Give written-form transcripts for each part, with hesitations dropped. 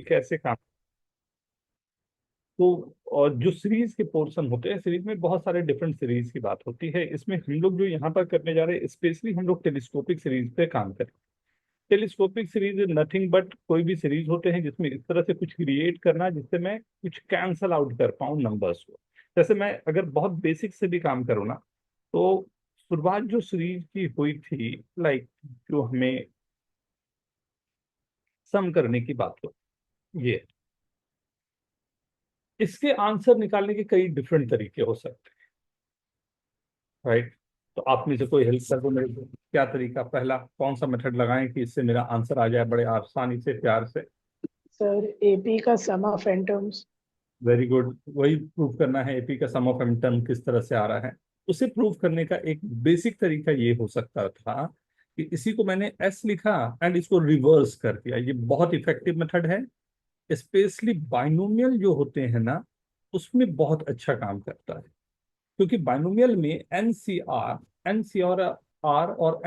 कैसे काम। तो और जो सीरीज के पोर्शन होते हैं, सीरीज में बहुत सारे डिफरेंट सीरीज की बात होती है। इसमें हम लोग जो यहाँ पर करने जा रहे हैं, स्पेशली हम लोग टेलीस्कोपिक सीरीज पे काम करें। टेलीस्कोपिक सीरीज नथिंग बट कोई भी सीरीज होते हैं जिसमें इस तरह से कुछ क्रिएट करना जिससे मैं कुछ कैंसल आउट कर पाऊँ नंबर्स को। जैसे मैं अगर बहुत बेसिक से भी काम करूँ ना, तो शुरुआत जो सीरीज की हुई थी, लाइक जो हमें सम करने की बात हो, ये इसके आंसर निकालने के कई डिफरेंट तरीके हो सकते हैं, राइट। तो आप में से कोई हेल्प कर दो मेरे को, क्या तरीका, पहला कौन सा मेथड लगाएं कि इससे मेरा आंसर आ जाए बड़े आसानी से, प्यार से। सर एपी का सम ऑफ एटम्स। वेरी गुड, वही प्रूव करना है, एपी का सम ऑफ एटम किस तरह से आ रहा है। उसे प्रूव करने का एक बेसिक तरीका ये हो सकता था कि इसी को मैंने एस लिखा एंड इसको रिवर्स कर दिया। ये बहुत इफेक्टिव मेथड है, स्पेशली बाइनोमियल जो होते हैं ना, उसमें बहुत अच्छा काम करता है। क्योंकि बाइनोमियल में एन सी आर और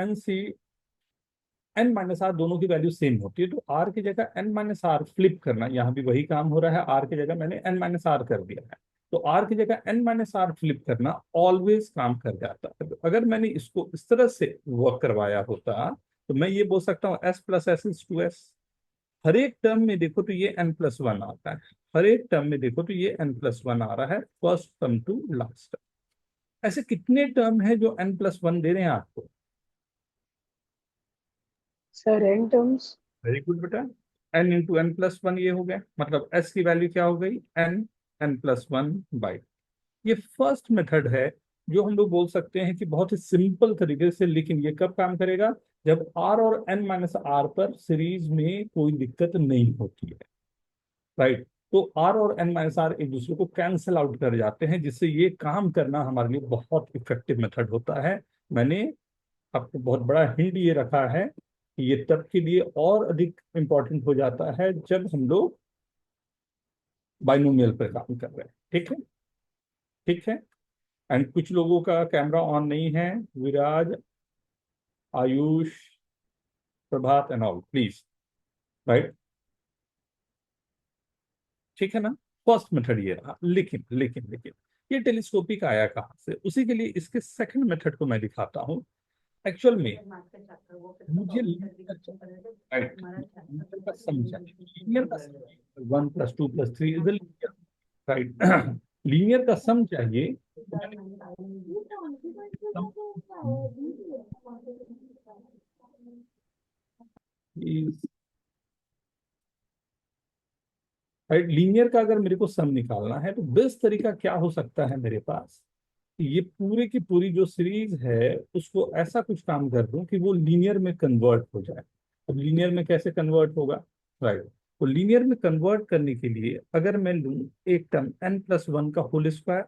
एन माइनस आर दोनों की वैल्यू सेम होती है। तो आर की जगह एन माइनस आर फ्लिप करना, यहाँ भी वही काम हो रहा है, आर की जगह मैंने एन माइनस आर कर दिया है। तो आर की जगह एन माइनस आर फ्लिप करना ऑलवेज काम कर जाता है। तो अगर मैंने इसको इस तरह से वर्क करवाया होता, तो मैं ये बोल सकता हूँ S plus S is two S. हर एक टर्म में देखो तो ये एन प्लस वन आता है, हर एक टर्म में देखो तो ये एन प्लस वन आ रहा है, first term to last term. ऐसे कितने टर्म है जो एन प्लस वन दे रहे हैं आपको? Sir N terms. Very good बेटा, N into N plus one ये हो गया, मतलब एस की वैल्यू क्या हो गई, n n plus one by. ये फर्स्ट मेथड है जो हम लोग बोल सकते हैं कि बहुत ही सिंपल तरीके से, लेकिन ये कब काम करेगा, जब आर और एन माइनस आर पर सीरीज में कोई दिक्कत नहीं होती है, राइट। तो आर और एन माइनस आर एक दूसरे को कैंसल आउट कर जाते हैं, जिससे ये काम करना हमारे लिए बहुत इफेक्टिव मेथड होता है। मैंने आपको बहुत बड़ा हिंट ये रखा है कि ये तब के लिए और अधिक इंपॉर्टेंट हो जाता है जब हम लोग बाइनोमियल पर काम कर रहे हैं। ठीक है, ठीक है। एंड कुछ लोगों का कैमरा ऑन नहीं है, विराज, आयुष, प्रभात एंड ऑल, प्लीज, राइट। ठीक है ना। फर्स्ट मेथड ये रहा, लेकिन लेकिन लेकिन ये टेलीस्कोपिक आया कहाँ से, उसी के लिए इसके सेकंड मेथड को मैं दिखाता हूँ। एक्चुअल में मुझे राइट लीनियर का सम चाहिए, लीनियर का sum, one plus two plus three is linear, right. Linear का सम चाहिए, तो मैंने सम इज राइट। लीनियर का अगर मेरे को सम निकालना है तो बेस्ट तरीका क्या हो सकता है मेरे पास, ये पूरे की पूरी जो सीरीज है उसको ऐसा कुछ काम कर दूं कि वो लीनियर में कन्वर्ट हो जाए। अब लीनियर में कैसे कन्वर्ट होगा, राइट। तो लीनियर में कन्वर्ट करने के लिए अगर मैं लूं एक टर्म एन प्लस वन का whole square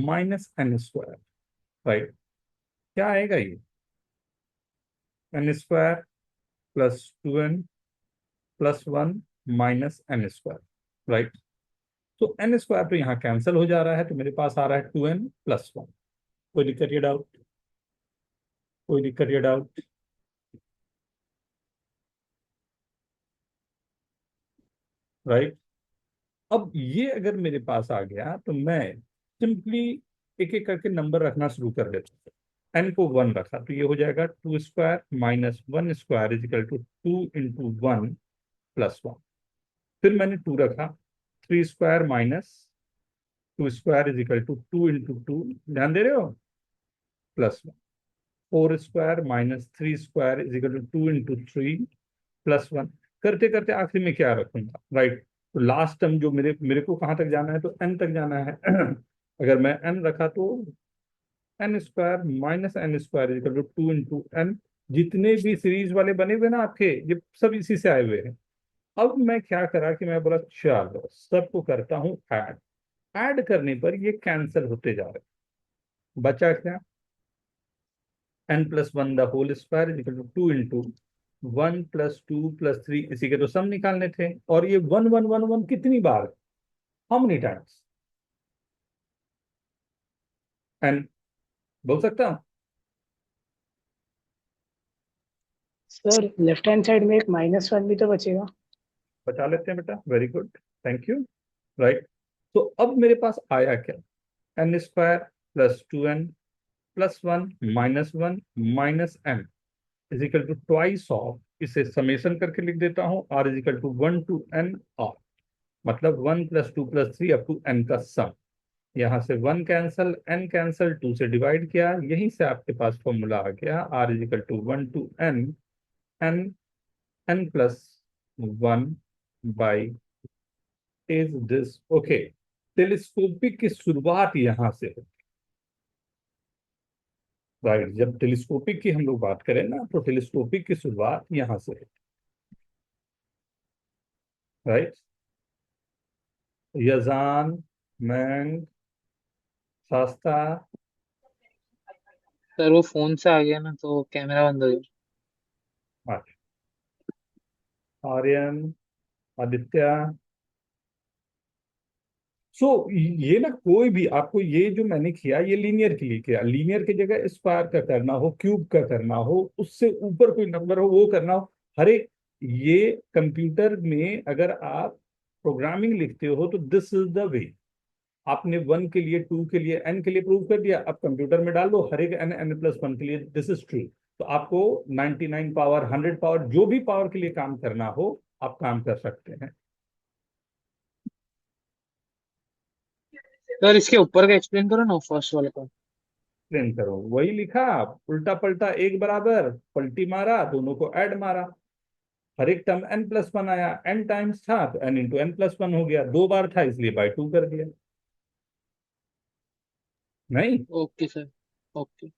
minus n square, right, क्या आएगा ये, n square plus two n plus one minus n square, right. तो एन स्क्वायर तो यहाँ कैंसिल हो जा रहा है, तो मेरे पास आ रहा है टू एन प्लस वन। कोई दिक्कत या डाउट, कोई दिक्कत या डाउट, राइट। अब ये अगर मेरे पास आ गया तो मैं सिंपली एक एक करके नंबर रखना शुरू कर देता हूँ। एन को वन रखा तो ये हो जाएगा two square minus one square is equal to two into one plus one. फिर मैंने टू रखा, three square minus two square is equal to two into two, ध्यान दे रहे हो, plus one. Four square minus three square is equal to two into three plus one. करते करते आखिरी में क्या रखूंगा, राइट। तो लास्ट टर्म जो मेरे मेरे को कहाँ तक जाना है, तो एन तक जाना है। अगर मैं एन रखा तो n square minus n square equal to two into n. जितने भी सीरीज वाले बने हुए ना आपके, ये सब इसी से आए हुए हैं। अब मैं क्या करा कि मैं बोला चलो सबको करता हूँ ऐड। ऐड करने पर ये कैंसिल होते जा रहे हैं। बचा क्या, n plus one the whole square equal to two into one plus two plus three, इसी के तो सम निकालने थे। और ये वन वन वन वन कितनी बार, हाउ मेनी टाइम्स, एन बोल सकता हूँ। सर लेफ्ट हैंड साइड में एक माइनस वन भी तो बचेगा। बचा लेते हैं बेटा, very good, thank you. Right, तो अब मेरे पास आया क्या, n square plus 2n plus 1 -1 -n is equal to twice of, इसे समेशन करके लिख देता हूं, r is equal to 1 to n r, मतलब 1 + 2 + 3 अप टू n का सम। यहाँ से 1 कैंसल, n कैंसल, 2 से डिवाइड किया, यहीं से आपके पास फॉर्मूला आ गया, r is equal to 1 to n, n n plus 1 by is this. Okay, telescopic की शुरुआत यहां से है। राइट, जब टेलीस्कोपिक की हम लोग बात करें ना, तो टेलीस्कोपिक की शुरुआत यहां से है। राइट, यजान, मैंग, शास्ता, सर वो फोन से आ गया ना तो कैमरा बंद हो गया। आर्यन, आदित्य। सो ये ना, कोई भी आपको ये जो मैंने किया, ये लीनियर के लिए किया, लीनियर की जगह स्क्वायर का करना हो, क्यूब का करना हो, उससे ऊपर कोई नंबर हो वो करना हो, हर एक, ये कंप्यूटर में अगर आप प्रोग्रामिंग लिखते हो तो दिस इज द वे। आपने 1 के लिए, 2 के लिए, n के लिए प्रूव कर दिया, अब कंप्यूटर में डाल दो, हर एक n, n+1 के लिए दिस इज ट्रू। तो आपको 99 पावर, 100 पावर, जो भी पावर के लिए काम करना हो आप काम कर सकते हैं। सर इसके ऊपर का एक्सप्लेन करो ना, फर्स्ट वाले का। एक्सप्लेन करो, वही लिखा, उल्टा पलटा, एक बराबर, पलटी मारा, दोनों को ऐड मारा, हर एक टर्म n+1 आया, n टाइम्स था तो n × n+1 हो गया, 2 बार था इसलिए बाई 2 कर दिया। नहीं, ओके सर, ओके।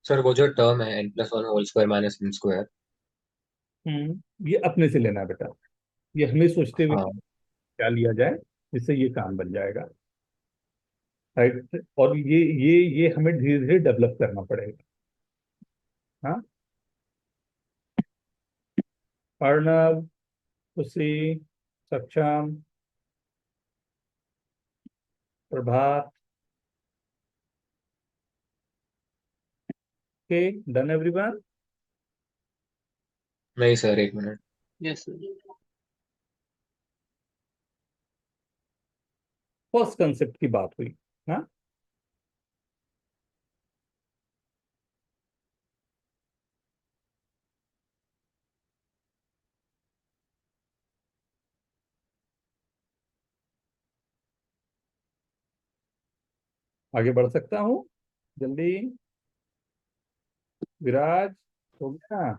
सर वो जो टर्म है n+1 whole square minus n square. ये अपने से लेना है बेटा, ये हमें सोचते हुए हाँ। क्या लिया जाए जिससे ये काम बन जाएगा। राइट, और ये हमें धीरे धीरे डेवलप करना पड़ेगा। हाँ, अर्णव, खुशी, सक्षम, प्रभात, के, डन एवरीवन। नहीं सर, एक minute. Yes sir. First concept की बात हुई। हाँ, आगे बढ़ सकता हूँ जल्दी, विराज, हो गया।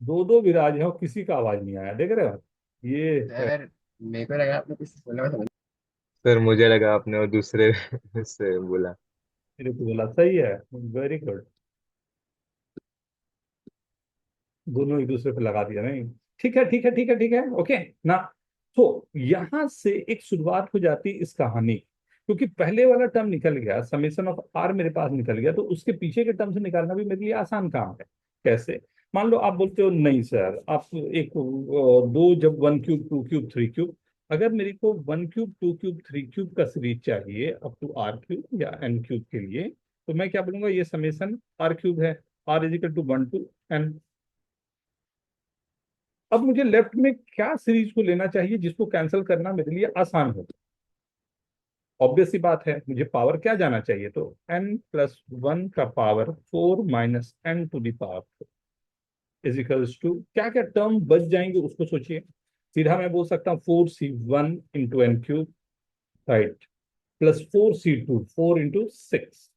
दो दो विराज हैं और किसी का आवाज नहीं आया, देख रहे हो, ये है। सर मेरे को लगा आपने कुछ बोला, मैं समझ। सर मुझे लगा आपने वो दूसरे से बोला। मेरे को बोला, सही है, वेरी गुड, दोनों एक दूसरे पे लगा दिया, नहीं, ठीक है ठीक है ठीक है ठीक है, ओके ना। तो यहां से एक शुरुआत हो जाती है इस कहानी, क्योंकि पहले वाला टर्म निकल गया, समेशन ऑफ आर मेरे पास निकल गया, तो उसके पीछे के टर्म से निकालना भी मेरे लिए आसान काम है। कैसे, मान लो आप बोलते हो नहीं सर, आप एक दो, जब 1³ 2³ 3³ अगर मेरे को 1³ 2³ 3³ का सीरीज चाहिए अप टू r³ या n³ के लिए, तो मैं क्या बोलूंगा, ये समेशन r³ है, r is equal to 1 to n। अब मुझे लेफ्ट में क्या सीरीज को लेना चाहिए जिसको कैंसिल करना मेरे लिए आसान हो। ऑब्वियस सी बात है, मुझे पावर क्या जाना चाहिए, तो n+1 का power 4 minus n to the power 4 is equals to, क्या क्या टर्म बच जाएंगे उसको सोचिए। सीधा मैं बोल सकता हूँ 4c1 × n³, right, +4c2 4 × 6,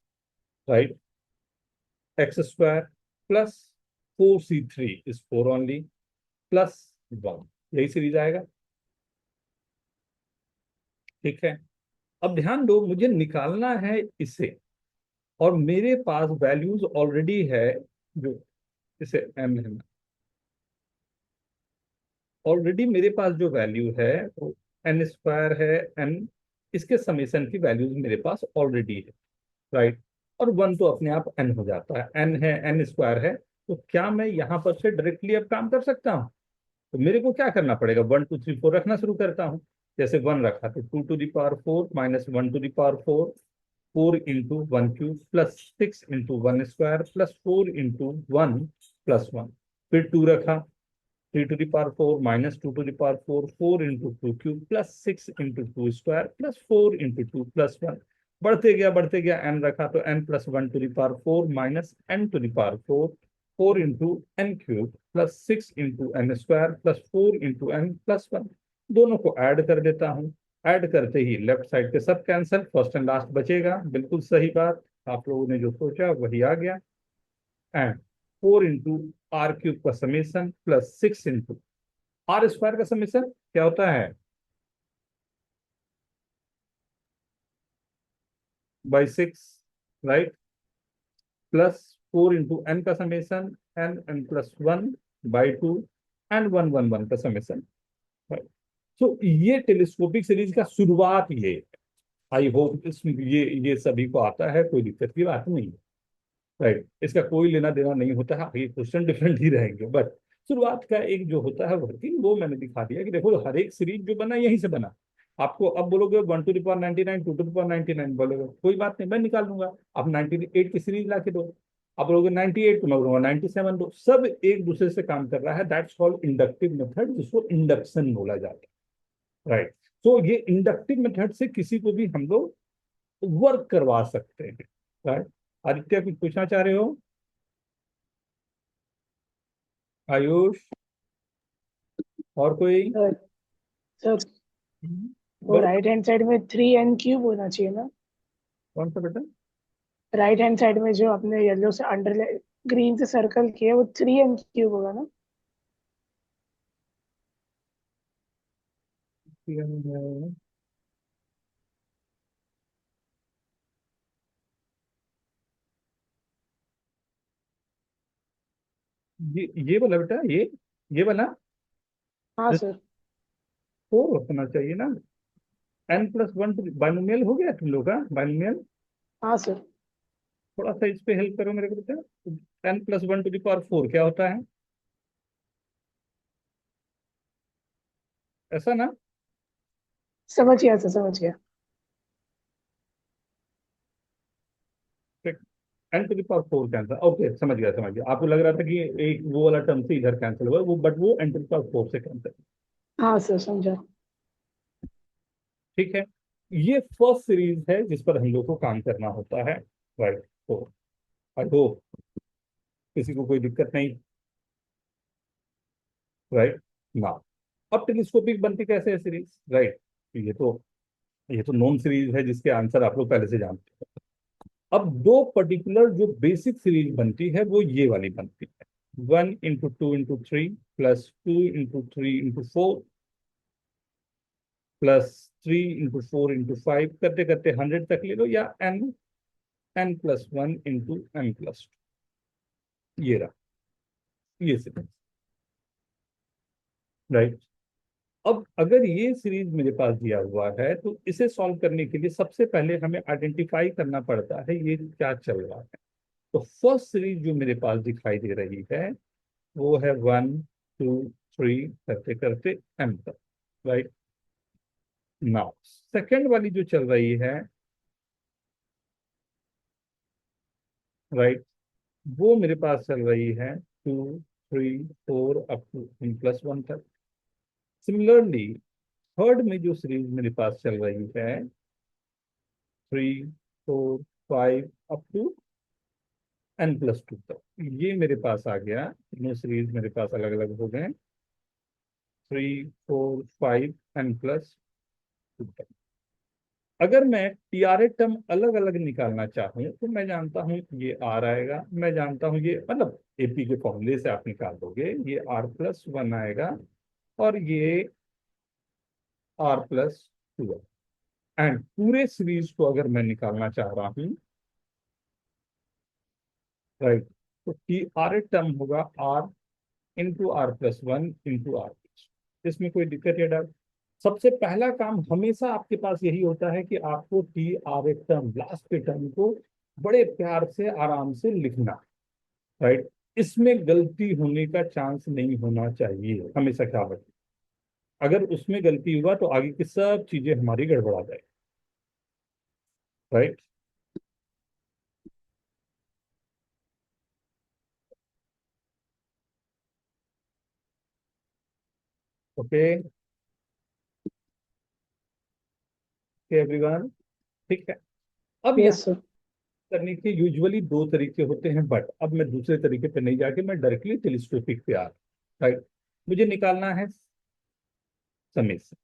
right, x² plus 4c3 is 4 only, +1, यही सीरीज आएगा। ठीक है, अब ध्यान दो, मुझे निकालना है इसे, और मेरे पास वैल्यूज ऑलरेडी है, जो इसे m है ना, ऑलरेडी मेरे पास जो वैल्यू है वो n² है, n, इसके समेशन की वैल्यूज मेरे पास ऑलरेडी है। राइट, और 1 तो अपने आप n हो जाता है, n है, n² है, तो क्या मैं यहां पर से डायरेक्टली अब काम कर सकता हूँ, तो मेरे को क्या करना पड़ेगा, 1 2 3 4 रखना शुरू करता हूँ। जैसे 1 रखा तो 2 to the power 4 minus 1 to the power 4, 4 into 1 cube plus 6 into 1 square plus 4 into 1 plus 1। फिर 2 रखा, 3 to the power 4 minus 2 to the power 4, 4 into 2 cube plus 6 into 2 square plus 4 into 2 plus 1। बढ़ते गया n रखा तो n+1 to the power 4 minus n to the power 4, 4 into n cube plus 6 into n square plus 4 into n+1। दोनों को add कर देता हूँ। Add करते ही लेफ्ट साइड के सब कैंसिल, फर्स्ट एंड लास्ट बचेगा। बिल्कुल सही बात, आप लोगों ने जो सोचा वही आ गया। एंड 4 into r³ का समेसन प्लस 6 into r² का समेसन क्या होता है, by 6, right, plus 4 into n का समेसन n+1/2 एंड 1 का समेसन। तो ये टेलीस्कोपिक सीरीज का शुरुआत ये। आई होप इसमें ये सभी को आता है, कोई दिक्कत की बात नहीं है, राइट। इसका कोई लेना देना नहीं होता है, ये क्वेश्चन डिफरेंट ही रहेंगे, बट शुरुआत का एक जो होता है वर्किंग वो मैंने दिखा दिया कि देखो हर एक सीरीज जो बना यहीं से बना। आपको अब बोलोगे 1 to the power 99, 2 to the power 99 बोलोगे, कोई बात नहीं, मैं निकाल लूंगा। आप 98 की सीरीज ला के दो, आप बोलोगे 98 तो मैं बोलूंगा 97 दो, सब एक दूसरे से काम कर रहा है। दैट्स कॉल्ड इंडक्टिव मेथड, जिसको इंडक्शन बोला जाता है, राइट। तो ये इंडक्टिव मेथड से किसी को भी हम लोग वर्क करवा सकते हैं, राइट। आदित्य कुछ पूछना चाह रहे हो? आयुष और कोई? सर सर वो बोलो, राइट हैंड साइड में 3n³ होना चाहिए ना। कौन सा बेटा? राइट हैंड साइड में जो आपने येलो से अंडरलाइन ग्रीन से सर्कल किया वो 3n³ होगा ना। ये वाला बेटा, ये वाला हाँ सर। 4 होना चाहिए ना। n+1 बाइनोमियल हो गया तुम लोग का, बाइनोमियल। हाँ सर। थोड़ा सा इस पे हेल्प करो मेरे को बेटा। n+1 to the power 4 क्या होता है, ऐसा ना? समझ गया सर, समझ गया। n to the power 4 cancel, okay समझ गया समझ गया। आपको लग रहा था कि एक वो वाला टर्म से इधर कैंसिल हुआ वो, बट वो n to the power 4 से कैंसिल। हाँ सर, समझा। ठीक है, ये फर्स्ट सीरीज है जिस पर हम लोग को काम करना होता है, राइट। तो आई होप किसी को कोई दिक्कत नहीं, राइट ना। अब टेलीस्कोपिक बनती कैसे है सीरीज, राइट। ये तो नॉन सीरीज है जिसके आंसर आप लोग पहले से जानते हैं। अब दो पर्टिकुलर जो बेसिक सीरीज बनती है वो ये वाली बनती है, 1 into 2 into 3 plus 2 into 3 into 4 plus 3 into 4 into 5 करते करते 100 तक ले लो, या n+1 into n+2, ये रहा ये सीरीज, राइट। अब अगर ये सीरीज मेरे पास दिया हुआ है तो इसे सॉल्व करने के लिए सबसे पहले हमें आइडेंटिफाई करना पड़ता है ये क्या चल रहा है। तो फर्स्ट सीरीज जो मेरे पास दिखाई दे रही है वो है 1 2 3 करते करते m तक, राइट। नाउ सेकेंड वाली जो चल रही है, राइट, वो मेरे पास चल रही है 2 3 4 अप टू n+1 तक। सिमिलरली थर्ड में जो सीरीज मेरे पास चल रही है 3 4 5 अप टू n+2 तक, ये मेरे पास आ गया। तीनों सीरीज मेरे पास अलग अलग हो गए, 3 4 5 n+2 तक। अगर मैं TRA टर्म अलग अलग निकालना चाहूँ तो मैं जानता हूँ ये R आएगा, मैं जानता हूँ ये, मतलब AP के फॉर्मूले से आप निकाल दोगे, ये R+1 आएगा और ये R+2। एंड पूरे सीरीज को अगर मैं निकालना चाह रहा हूँ, राइट, तो TRA टर्म होगा R into R+1 into R+। इसमें कोई दिक्कत या डाउट? सबसे पहला काम हमेशा आपके पास यही होता है कि आपको TRA टर्म, लास्ट के टर्म को बड़े प्यार से आराम से लिखना, राइट। इसमें गलती होने का चांस नहीं होना चाहिए, हमेशा ख्याल रखिए। अगर उसमें गलती हुआ तो आगे की सब चीजें हमारी गड़बड़ा जाएगी, राइट। ओके एवरीवन, ठीक है। अब यहाँ यस सर। करने के यूजुअली दो तरीके होते हैं, बट अब मैं दूसरे तरीके पे नहीं जाके मैं डायरेक्टली टेलीस्कोपिक पे आ रहा, राइट। मुझे निकालना है समेशन,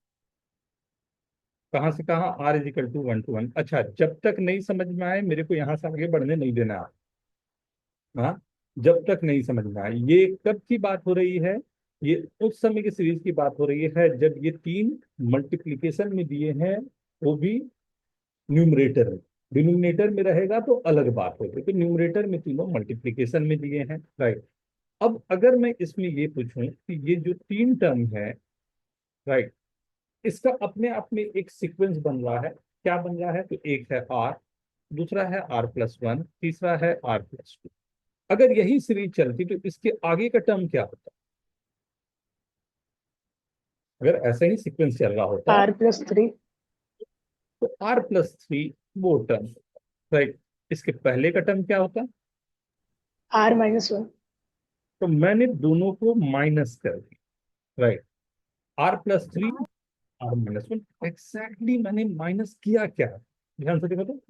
कहाँ से कहाँ, आर इजिकल टू 1 to 1। अच्छा, जब तक नहीं समझ में आए मेरे को यहाँ से आगे बढ़ने नहीं देना आप। हाँ, जब तक नहीं समझ में आए। ये कब की बात हो रही है, ये उस समय की सीरीज की बात हो रही है जब ये तीन मल्टीप्लिकेशन में दिए हैं, वो भी न्यूमरेटर में। डिनोमिनेटर में रहेगा तो अलग बात होगी, तो न्यूमरेटर में तीनों मल्टीप्लिकेशन में दिए हैं, राइट। अब अगर मैं इसमें ये पूछूं कि ये जो तीन टर्म है, राइट, इसका अपने आप में एक सीक्वेंस बन रहा है, क्या बन रहा है, तो एक है आर, दूसरा है R+1, तीसरा है R+2। अगर यही सीरीज चलती तो इसके आगे का टर्म क्या होता, अगर ऐसा ही सीक्वेंस चल रहा होता R+3। तो R+3 वो टर्म, राइट। इसके पहले का टर्म क्या होता, R-1। तो मैंने दोनों को माइनस कर दिया, राइट। R+3 R-1, एग्जैक्टली मैंने माइनस किया क्या, ध्यान से देखो तो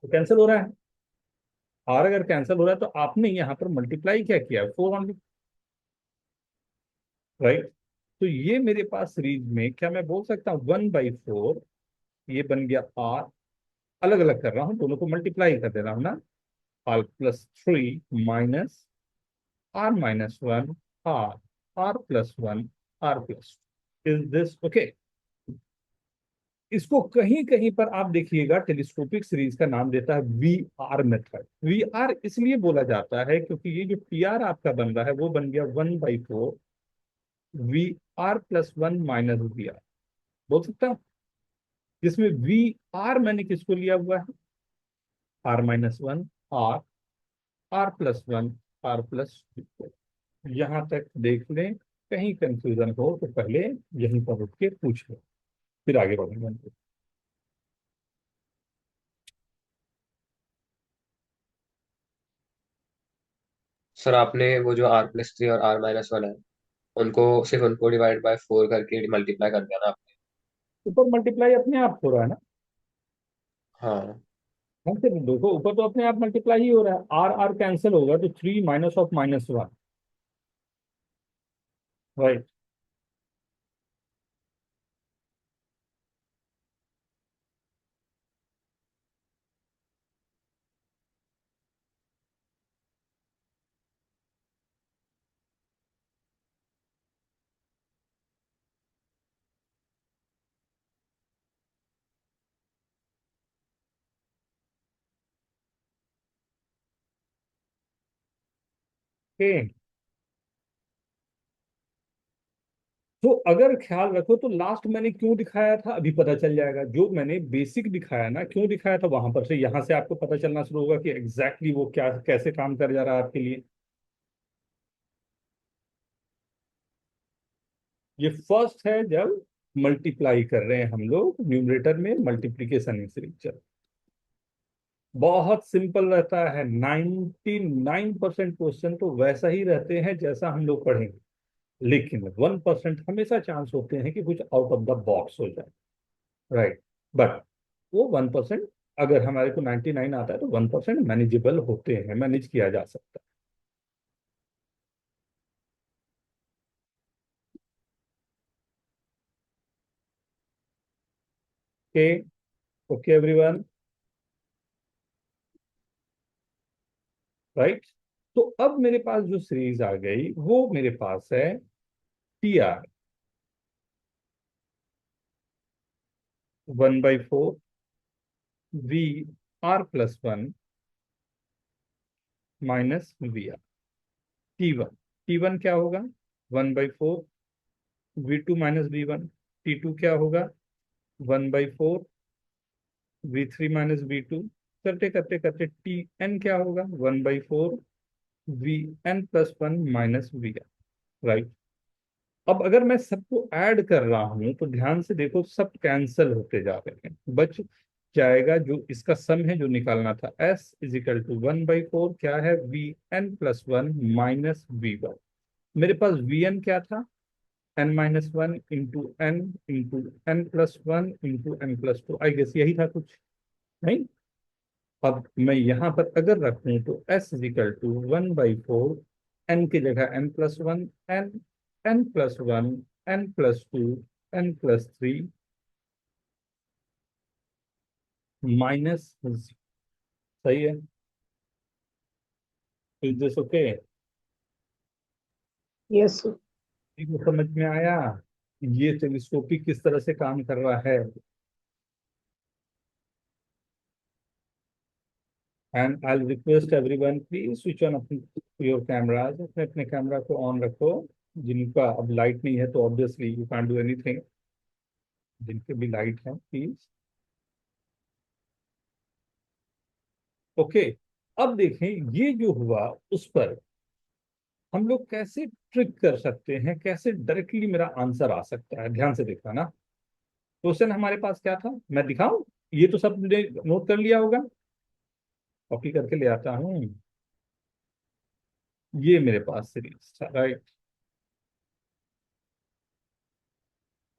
कैंसिल हो रहा है। और अगर कैंसिल हो रहा है तो आपने यहाँ पर मल्टीप्लाई क्या किया, 4 ओनली, राइट। तो ये मेरे पास सीरीज में क्या मैं बोल सकता हूँ 1/4, ये बन गया आर, अलग अलग कर रहा हूँ, दोनों को मल्टीप्लाई कर दे रहा हूँ ना, R+3 minus R-1 r, R+1 R+2। Is this okay? इसको कहीं कहीं पर आप देखिएगा टेलीस्कोपिक सीरीज का नाम देता है VR मेथड। VR इसलिए बोला जाता है क्योंकि ये जो PR आपका बन रहा है वो बन गया 1/4 VR+1 - VR, बोल सकता हूँ। जिसमें VR मैंने किसको लिया हुआ है, R-1 R, R+1 R+2। यहां तक देख लें, कहीं कंफ्यूजन हो तो पहले यहीं पर रुक के पूछ लो, फिर आगे बढ़ेंगे। सर आपने वो जो R+3 और R-1 है उनको सिर्फ उनको डिवाइड बाय 4 करके मल्टीप्लाई कर दिया ना आपने। ऊपर मल्टीप्लाई अपने आप हो रहा है ना, हाँ। हम से देखो ऊपर तो अपने आप मल्टीप्लाई ही हो रहा है, आर आर कैंसिल होगा तो 3 माइनस ऑफ -1, राइट। ओके, तो अगर ख्याल रखो तो लास्ट मैंने क्यों दिखाया था अभी पता चल जाएगा। जो मैंने बेसिक दिखाया ना, क्यों दिखाया था, वहां पर से यहां से आपको पता चलना शुरू होगा कि एग्जैक्टली वो क्या कैसे काम कर जा रहा है आपके लिए। ये फर्स्ट है जब मल्टीप्लाई कर रहे हैं हम लोग, न्यूमरेटर में मल्टीप्लीकेशन सीरीज, बहुत सिंपल रहता है। 99% क्वेश्चन तो वैसा ही रहते हैं जैसा हम लोग पढ़ेंगे, लेकिन 1% हमेशा चांस होते हैं कि कुछ आउट ऑफ द बॉक्स हो जाए, राइट। बट वो 1%, अगर हमारे को 99 आता है तो 1% मैनेजेबल होते हैं, मैनेज किया जा सकता है। Okay okay everyone, right. तो अब मेरे पास जो सीरीज आ गई वो मेरे पास है TR 1/4 VR+1 -VR। T1, T1 क्या होगा, 1/4 V2 - V1। T2 क्या होगा, 1/4 V3 - V2। करते करते करते TN क्या होगा, 1/4 VN+1 -VR, राइट। अब अगर मैं सबको ऐड कर रहा हूं तो ध्यान से देखो, सब कैंसल होते जा रहे हैं, बच जाएगा जो इसका सम है जो निकालना था, S = 1/4 क्या है, VN+1 - V1। मेरे पास Vn क्या था, n-1 into n plus one into n+2, I guess यही था कुछ, नहीं? अब मैं यहाँ पर अगर रखूं तो s इजिकल टू 1/4, n की जगह n+1, n n+1, n+2, n+3 minus, सही है? Is this okay? Yes sir. समझ में आया ये टेलीस्कोपिक किस तरह से काम कर रहा है? And I request everyone, please switch on your cameras, अपने अपने कैमरा को ऑन रखो। जिनका अब लाइट नहीं है तो obviously you can do anything, जिनके भी लाइट है प्लीज। ओके, अब देखें ये जो हुआ उस पर हम लोग कैसे ट्रिक कर सकते हैं, कैसे डायरेक्टली मेरा आंसर आ सकता है। ध्यान से देखना ना, क्वेश्चन हमारे पास क्या था, मैं दिखाऊं? ये तो सब ने नोट कर लिया होगा, कॉपी करके ले आता हूँ। ये मेरे पास सीरीज था, राइट?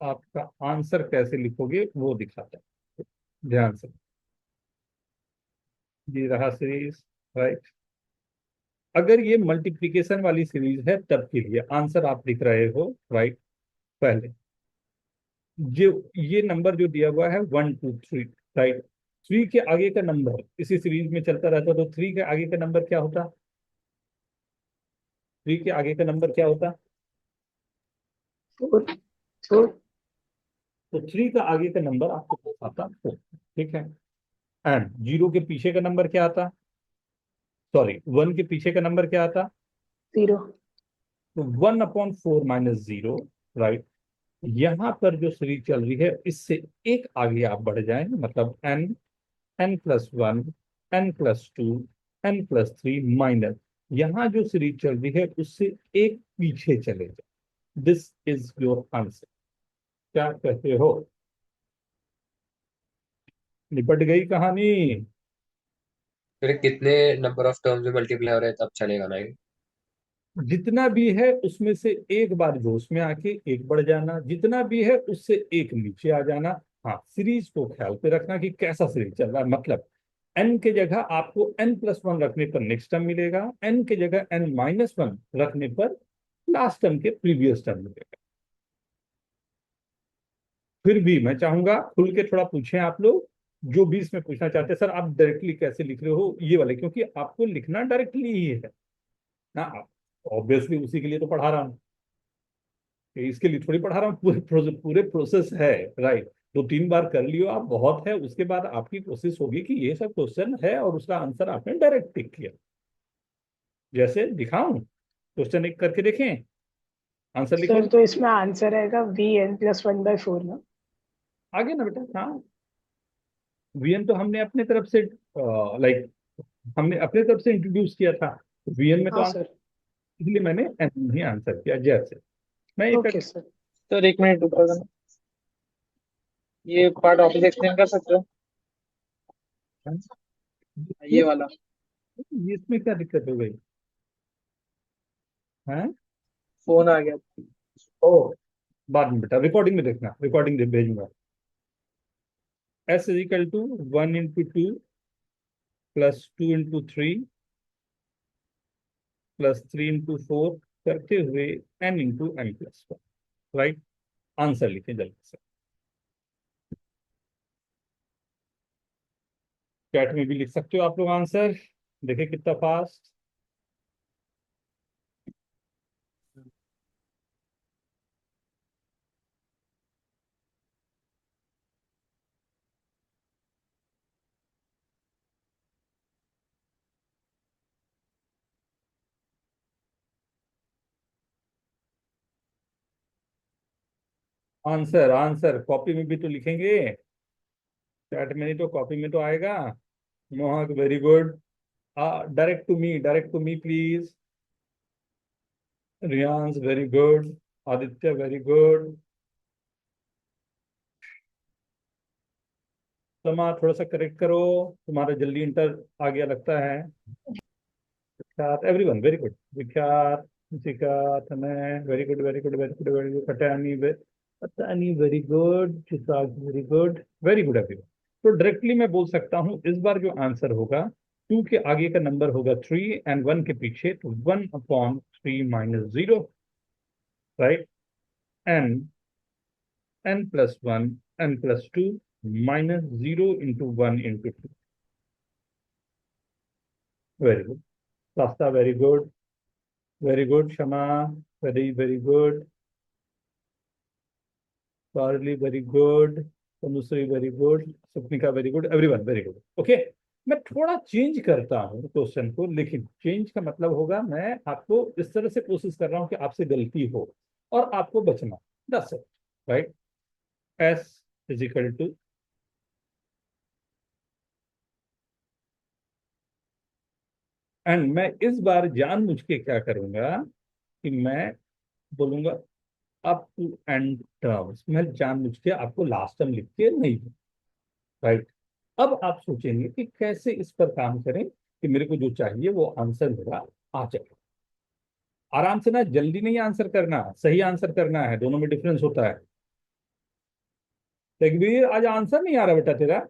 आपका आंसर कैसे लिखोगे वो दिखाता है, ध्यान से। ये रहा सीरीज, राइट? अगर ये मल्टीप्लिकेशन वाली सीरीज है तब के लिए आंसर आप लिख रहे हो, राइट? पहले जो ये नंबर जो दिया हुआ है 1 2 3, राइट? 3 के आगे का नंबर इसी सीरीज में चलता रहता, तो 3 के आगे का नंबर क्या होता? 3 के आगे का नंबर क्या होता? 4 4। तो 3 का आगे का नंबर आपके पास आता 4, ठीक है? एंड 0 के पीछे का नंबर क्या आता? सॉरी, 1 के पीछे का नंबर क्या आता? 0। तो 1/4 - 0, राइट? यहाँ पर जो सीरीज चल रही है इससे एक आगे आप बढ़ जाएं, मतलब n n+1, n+2, n+3 minus, यहाँ जो सीरीज चल रही है उससे एक पीछे चले जाए। This is your answer. क्या कहते हो? निपट गई कहानी? फिर कितने नंबर ऑफ टर्म्स में मल्टीप्लाई हो रहे हैं तब चलेगा ना ये? जितना भी है उसमें से एक बार जोश में आके एक बढ़ जाना, जितना भी है उससे एक नीचे आ जाना। हाँ, सीरीज को ख्याल पे रखना कि कैसा सीरीज चल रहा है, मतलब n के जगह आपको n+1 रखने पर नेक्स्ट टर्म मिलेगा, n के जगह n-1 रखने पर लास्ट टर्म के प्रीवियस टर्म मिलेगा। फिर भी मैं चाहूंगा खुल के थोड़ा पूछें आप लोग, जो भी इसमें पूछना चाहते हैं। सर आप डायरेक्टली कैसे लिख रहे हो ये वाले, क्योंकि आपको लिखना डायरेक्टली ही है ना। ऑब्वियसली उसी के लिए तो पढ़ा रहा हूँ, कि इसके लिए थोड़ी पढ़ा रहा हूँ, पूरे प्रोसेस है, राइट? 2 3 बार कर लियो आप, बहुत है। उसके बाद आपकी कोशिश होगी कि ये सब क्वेश्चन है और उसका आंसर आपने डायरेक्ट टिक किया। जैसे दिखाऊं, क्वेश्चन एक करके देखें, आंसर लिखो। सर तो इसमें आंसर आएगा Vn+1/4 ना। आगे ना बेटा, हाँ, वीएन तो हमने अपने तरफ से, लाइक हमने अपने तरफ से इंट्रोड्यूस किया था, वीएन में तो हाँ आंसर, सर। इसलिए मैंने एन ही आंसर किया। जैसे मैं एक ओके सर। सर एक मिनट रुको जरा। ये पार्ट ऑफिस एक्सप्लेन कर सकते हो? ये वाला। ये इसमें क्या दिक्कत हो गई है? फोन आ गया। ओ, बाद में बेटा रिकॉर्डिंग में देखना, रिकॉर्डिंग दे भेजूंगा। s = 1 × 2 +2 × 3 +3 × 4 करते हुए n × n+1, राइट? आंसर लिखें जल्दी से। चैट में भी लिख सकते हो आप लोग आंसर, देखें कितना फास्ट। आंसर आंसर कॉपी में भी तो लिखेंगे, चैट में नहीं तो कॉपी में तो आएगा। Mohak very good. Direct to me please. Riyansh very good. Aditya very good. समा थोड़ा सा करेक्ट करो, तुम्हारा जल्दी इंटर आ गया लगता है। विख्यात, एवरीवन वेरी गुड। विख्यात, Jessica, Tanay, very good, very good, very good, very good. Patani, very good. Chisak, very good everyone. तो डायरेक्टली मैं बोल सकता हूँ इस बार जो आंसर होगा 2 के आगे का नंबर होगा 3 एंड 1 के पीछे तो 1/3 minus 0, right? N plus 1 n plus 2 minus 0 into 1 into 2. Very good. Sasta, very good. Very good. Shama, very good. Parli, very good. Tanusri, very good. Supnika, very good. Everyone, very good. Okay. मैं थोड़ा change करता हूँ question को, लेकिन change का मतलब होगा मैं आपको इस तरह से कोशिश कर रहा हूँ कि आपसे गलती हो और आपको बचना. That's it, right? S is equal to and मैं इस बार जानबूझ के क्या करूंगा कि मैं बोलूंगा अप टू एंड टर्म्स. मैं जानबूझ के आपको लास्ट टर्म लिख के नहीं दूं, राइट? अब आप सोचेंगे कि कैसे इस पर काम करें कि मेरे को जो चाहिए वो आंसर मेरा आ जाए. आराम से ना, जल्दी नहीं आंसर करना, सही आंसर करना है, दोनों में डिफरेंस होता है. तकबीर, आज आंसर नहीं आ रहा बेटा तेरा,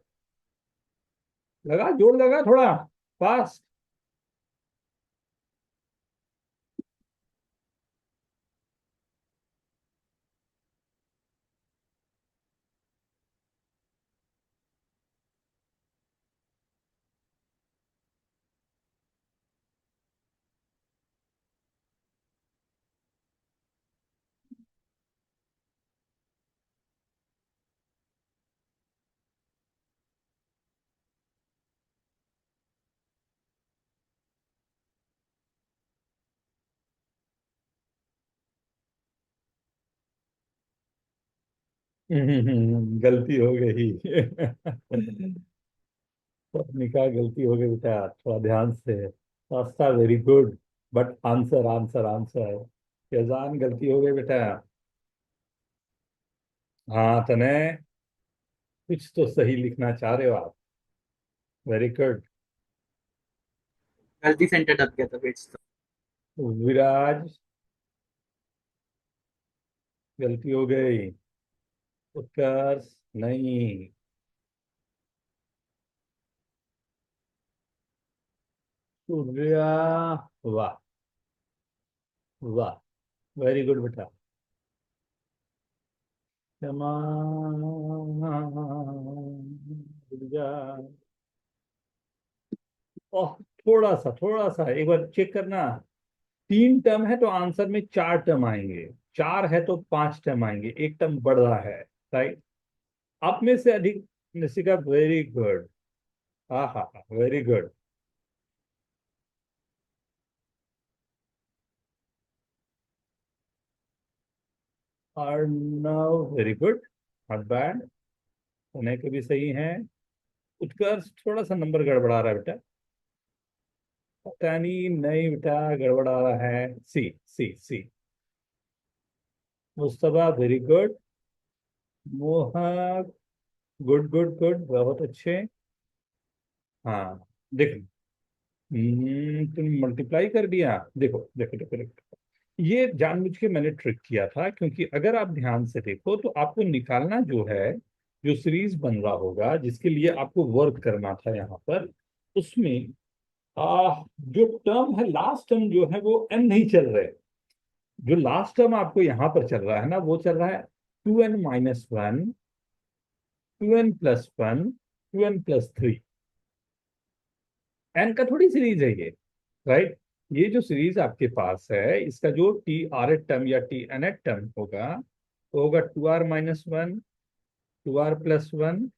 लगा जोर लगा थोड़ा फास्ट. गलती हो गई. निकाह गलती हो गई बेटा, थोड़ा ध्यान से. रास्ता very good, but answer answer answer. Yajan, गलती हो गई बेटा. हाँ तने, कुछ तो सही लिखना चाह रहे हो आप. Very good. गलती से एंटर दब गया था पेज तो. विराज, गलती हो गई. उत्कर्ष, नहीं. सूर्या, वाह वाह, वेरी गुड बेटा. क्षमा, ओह, थोड़ा सा एक बार चेक करना. 3 टर्म है तो आंसर में 4 टर्म आएंगे, 4 है तो 5 टर्म आएंगे, एक टर्म बढ़ रहा है, राइट? आप में से अधिक निशिका, वेरी गुड. हाँ हाँ हाँ, very good. Arnav, very good, not bad. उन्हें के भी सही हैं. उत्कर्ष, थोड़ा सा नंबर गड़बड़ा रहा है बेटा. पता नहीं बेटा, गड़बड़ा रहा है. C C C. Mustafa, very good. Mohak, good good good, बहुत अच्छे. हाँ, देखो. तुम मल्टीप्लाई कर दिया. देखो देखो देखो देखो, ये जानबूझ के मैंने ट्रिक किया था, क्योंकि अगर आप ध्यान से देखो तो आपको निकालना जो है, जो सीरीज बन रहा होगा जिसके लिए आपको वर्क करना था यहाँ पर, उसमें जो टर्म है, लास्ट टर्म जो है वो n नहीं चल रहे. जो लास्ट टर्म आपको यहाँ पर चल रहा है ना, वो चल रहा है 2n-1, 2n+1, 2n+3. n का थोड़ी सीरीज है ये, राइट? ये जो सीरीज आपके पास है, इसका जो टी आर एट टर्म या टी एन एट टर्म होगा, वो होगा 2r-1, 2r+1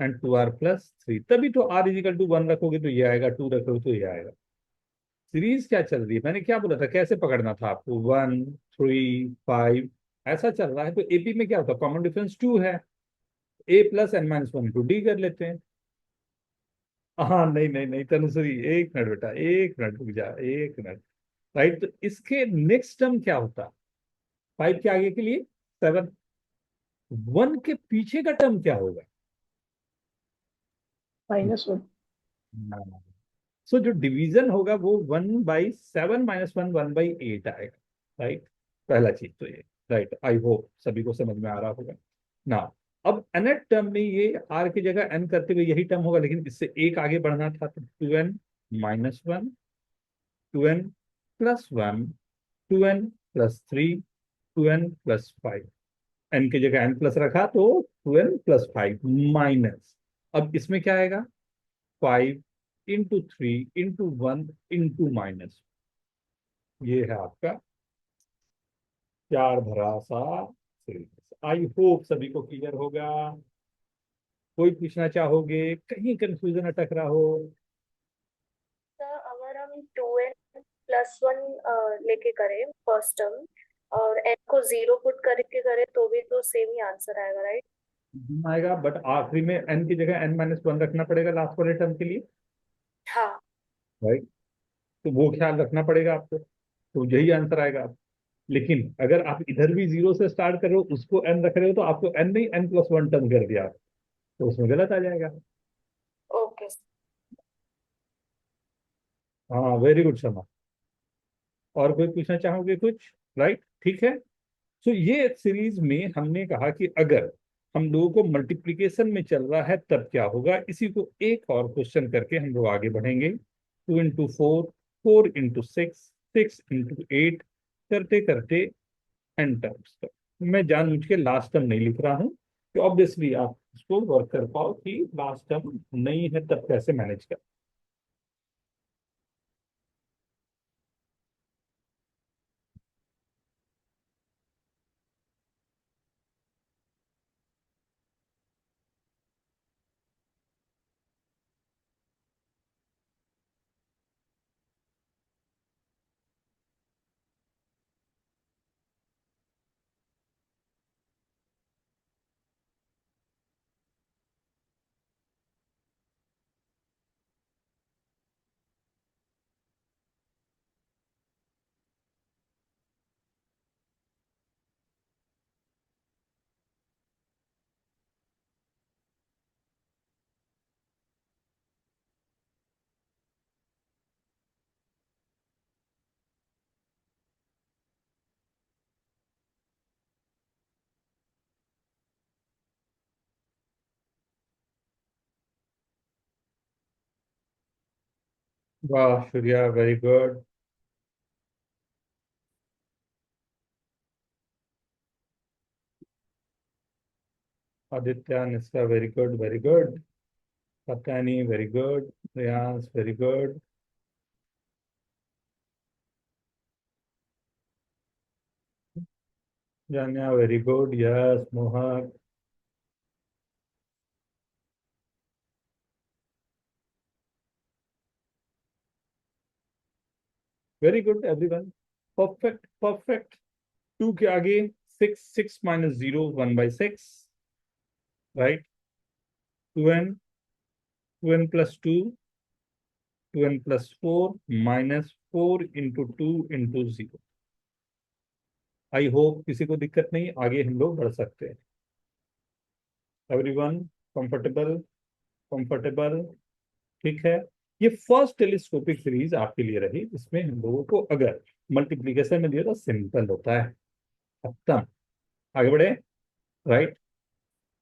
एंड 2r+3. तभी तो r=1 रखोगे तो ये आएगा, 2 रखोगे तो ये आएगा. सीरीज क्या चल रही है, मैंने क्या बोला था, कैसे पकड़ना था आपको? 1, 3, 5 ऐसा चल रहा है. तो एपी में क्या होता है, कॉमन डिफरेंस 2 है, a+n-1 टू डी कर लेते हैं. हाँ, नहीं नहीं नहीं तनुश्री, एक मिनट बेटा, एक मिनट रुक जा, एक मिनट. राइट, तो इसके नेक्स्ट टर्म क्या होता? 5 के आगे के लिए 7. 1 के पीछे का टर्म क्या होगा? -1. सो जो डिवीजन होगा वो 1/7 - 1 1/8 आएगा, राइट। पहला चीज तो ये, राइट। आई होप सभी को समझ में आ रहा होगा ना। अब nth टर्म में ये r की जगह n करते हुए यही टर्म होगा, लेकिन इससे एक आगे बढ़ना था, तो 2n - 1, 2n + 1, 2n + 3, 2n + 5। n की जगह n प्लस रखा तो 2n + 5 माइनस, अब इसमें क्या आएगा, 5 × 3 × 1 × माइनस। ये है आपका प्यार भरा सा सीरीज। आई होप सभी को क्लियर होगा। कोई पूछना चाहोगे, कहीं कंफ्यूजन अटक रहा हो? सर अगर हम 2n + 1 लेके करें फर्स्ट टर्म और n को 0 पुट करके करें तो भी तो सेम ही आंसर आएगा, राइट? आएगा, बट आखिरी में n की जगह n - 1 रखना पड़ेगा लास्ट वाले टर्म के लिए, हाँ। राइट। तो वो ख्याल रखना पड़ेगा आपको, तो यही आंसर आएगा। लेकिन अगर आप इधर भी 0 से स्टार्ट कर रहे हो, उसको n रख रहे हो, तो आपको n नहीं n + 1 टर्म कर दिया, तो उसमें गलत आ जाएगा। ओके। हाँ, वेरी गुड शर्मा। और कोई पूछना चाहोगे कुछ? राइट, ठीक है। सो ये सीरीज में हमने कहा कि अगर हम लोगों को मल्टीप्लिकेशन में चल रहा है तब क्या होगा, इसी को एक और क्वेश्चन करके हम लोग आगे बढ़ेंगे। 2 × 4, 4 × 6, 6 × 8 करते करते एन टर्म्स तक। मैं जानबूझ के लास्ट टर्म नहीं लिख रहा हूँ, कि ऑब्वियसली आप इसको वर्क कर पाओ कि लास्ट टर्म नहीं है तब कैसे मैनेज कर। वाह Surya, very good. Aditya, Nishka, very good very good. Patani, very good. Riyansh, very good. Janya, very good. Yes, Mohak. Very good everyone, perfect perfect. 2 के आगे 6, 6 - 0 1/6, right. 2n, 2n + 2, 2n + 4 -4 × 2 × 0। I hope किसी को दिक्कत नहीं, आगे हम लोग बढ़ सकते हैं। Everyone comfortable? कंफर्टेबल, ठीक है। ये फर्स्ट टेलीस्कोपिक सीरीज आपके लिए रही, जिसमें हम लोगों को अगर मल्टीप्लीकेशन में दिया तो सिंपल होता है, खत्म। आगे बढ़े, राइट।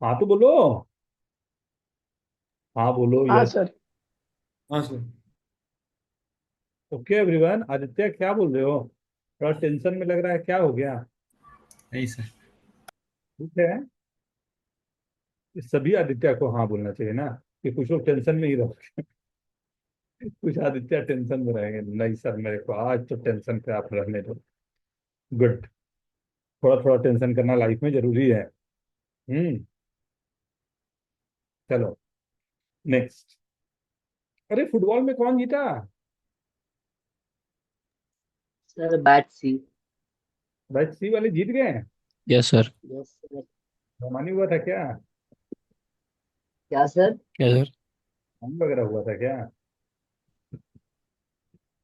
हाँ तो बोलो, हाँ बोलो, हाँ यस। सर। हाँ सर। Okay everyone. आदित्य क्या बोल रहे हो, थोड़ा टेंशन में लग रहा है, क्या हो गया? नहीं सर। ठीक है, सभी आदित्य को हाँ बोलना चाहिए ना, कि कुछ लोग टेंशन में ही रहोगे। कुछ आदित्य टेंशन में रहेंगे, नहीं सर मेरे को आज तो टेंशन पे आप रहने दो। गुड, थोड़ा थोड़ा टेंशन करना लाइफ में जरूरी है। हम्म। चलो नेक्स्ट। अरे फुटबॉल में कौन जीता? Sir but C. भाई सी वाले जीत गए? Yes sir. Yes sir. रोमानी हुआ था क्या? क्या सर? क्या सर? हम वगैरह हुआ था क्या?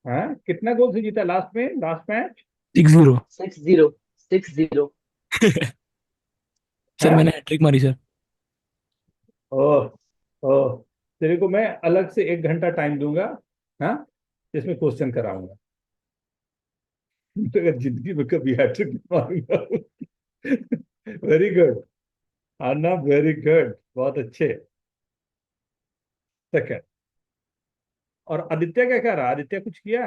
हाँ, कितना गोल से जीता लास्ट में, लास्ट मैच? 6-0। 6-0। 6-0। सर हाँ। मैंने हैट्रिक मारी सर। ओह, ओह, तेरे को मैं अलग से 1 घंटा टाइम दूंगा, हाँ, इसमें क्वेश्चन कराऊंगा। तो अगर जिंदगी में कभी हैट्रिक मारूंगा। वेरी गुड अन्ना, वेरी गुड, बहुत अच्छे। सेकंड। और आदित्य क्या कह रहा? आदित्य कुछ किया?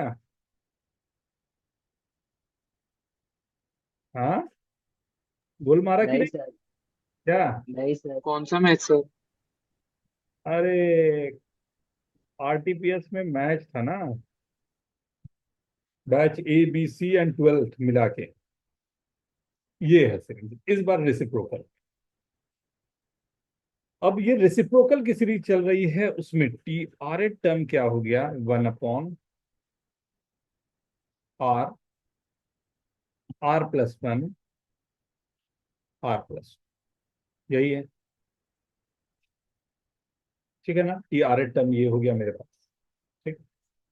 हाँ, गोल मारा कि नहीं नहीं? सर, क्या? नहीं सर। कौन सा मैच सर? अरे, आरटीपीएस में मैच था ना, batch A B C and 12th मिला के। ये है सीरीज, इस बार रेसिप्रोकल। अब ये रेसिप्रोकल की सीरीज चल रही है, उसमें टी आर ए टर्म क्या हो गया? 1/r, r+1, r+, यही है। ठीक है ना? टी आर ए टर्म ये हो गया मेरे पास। ठीक।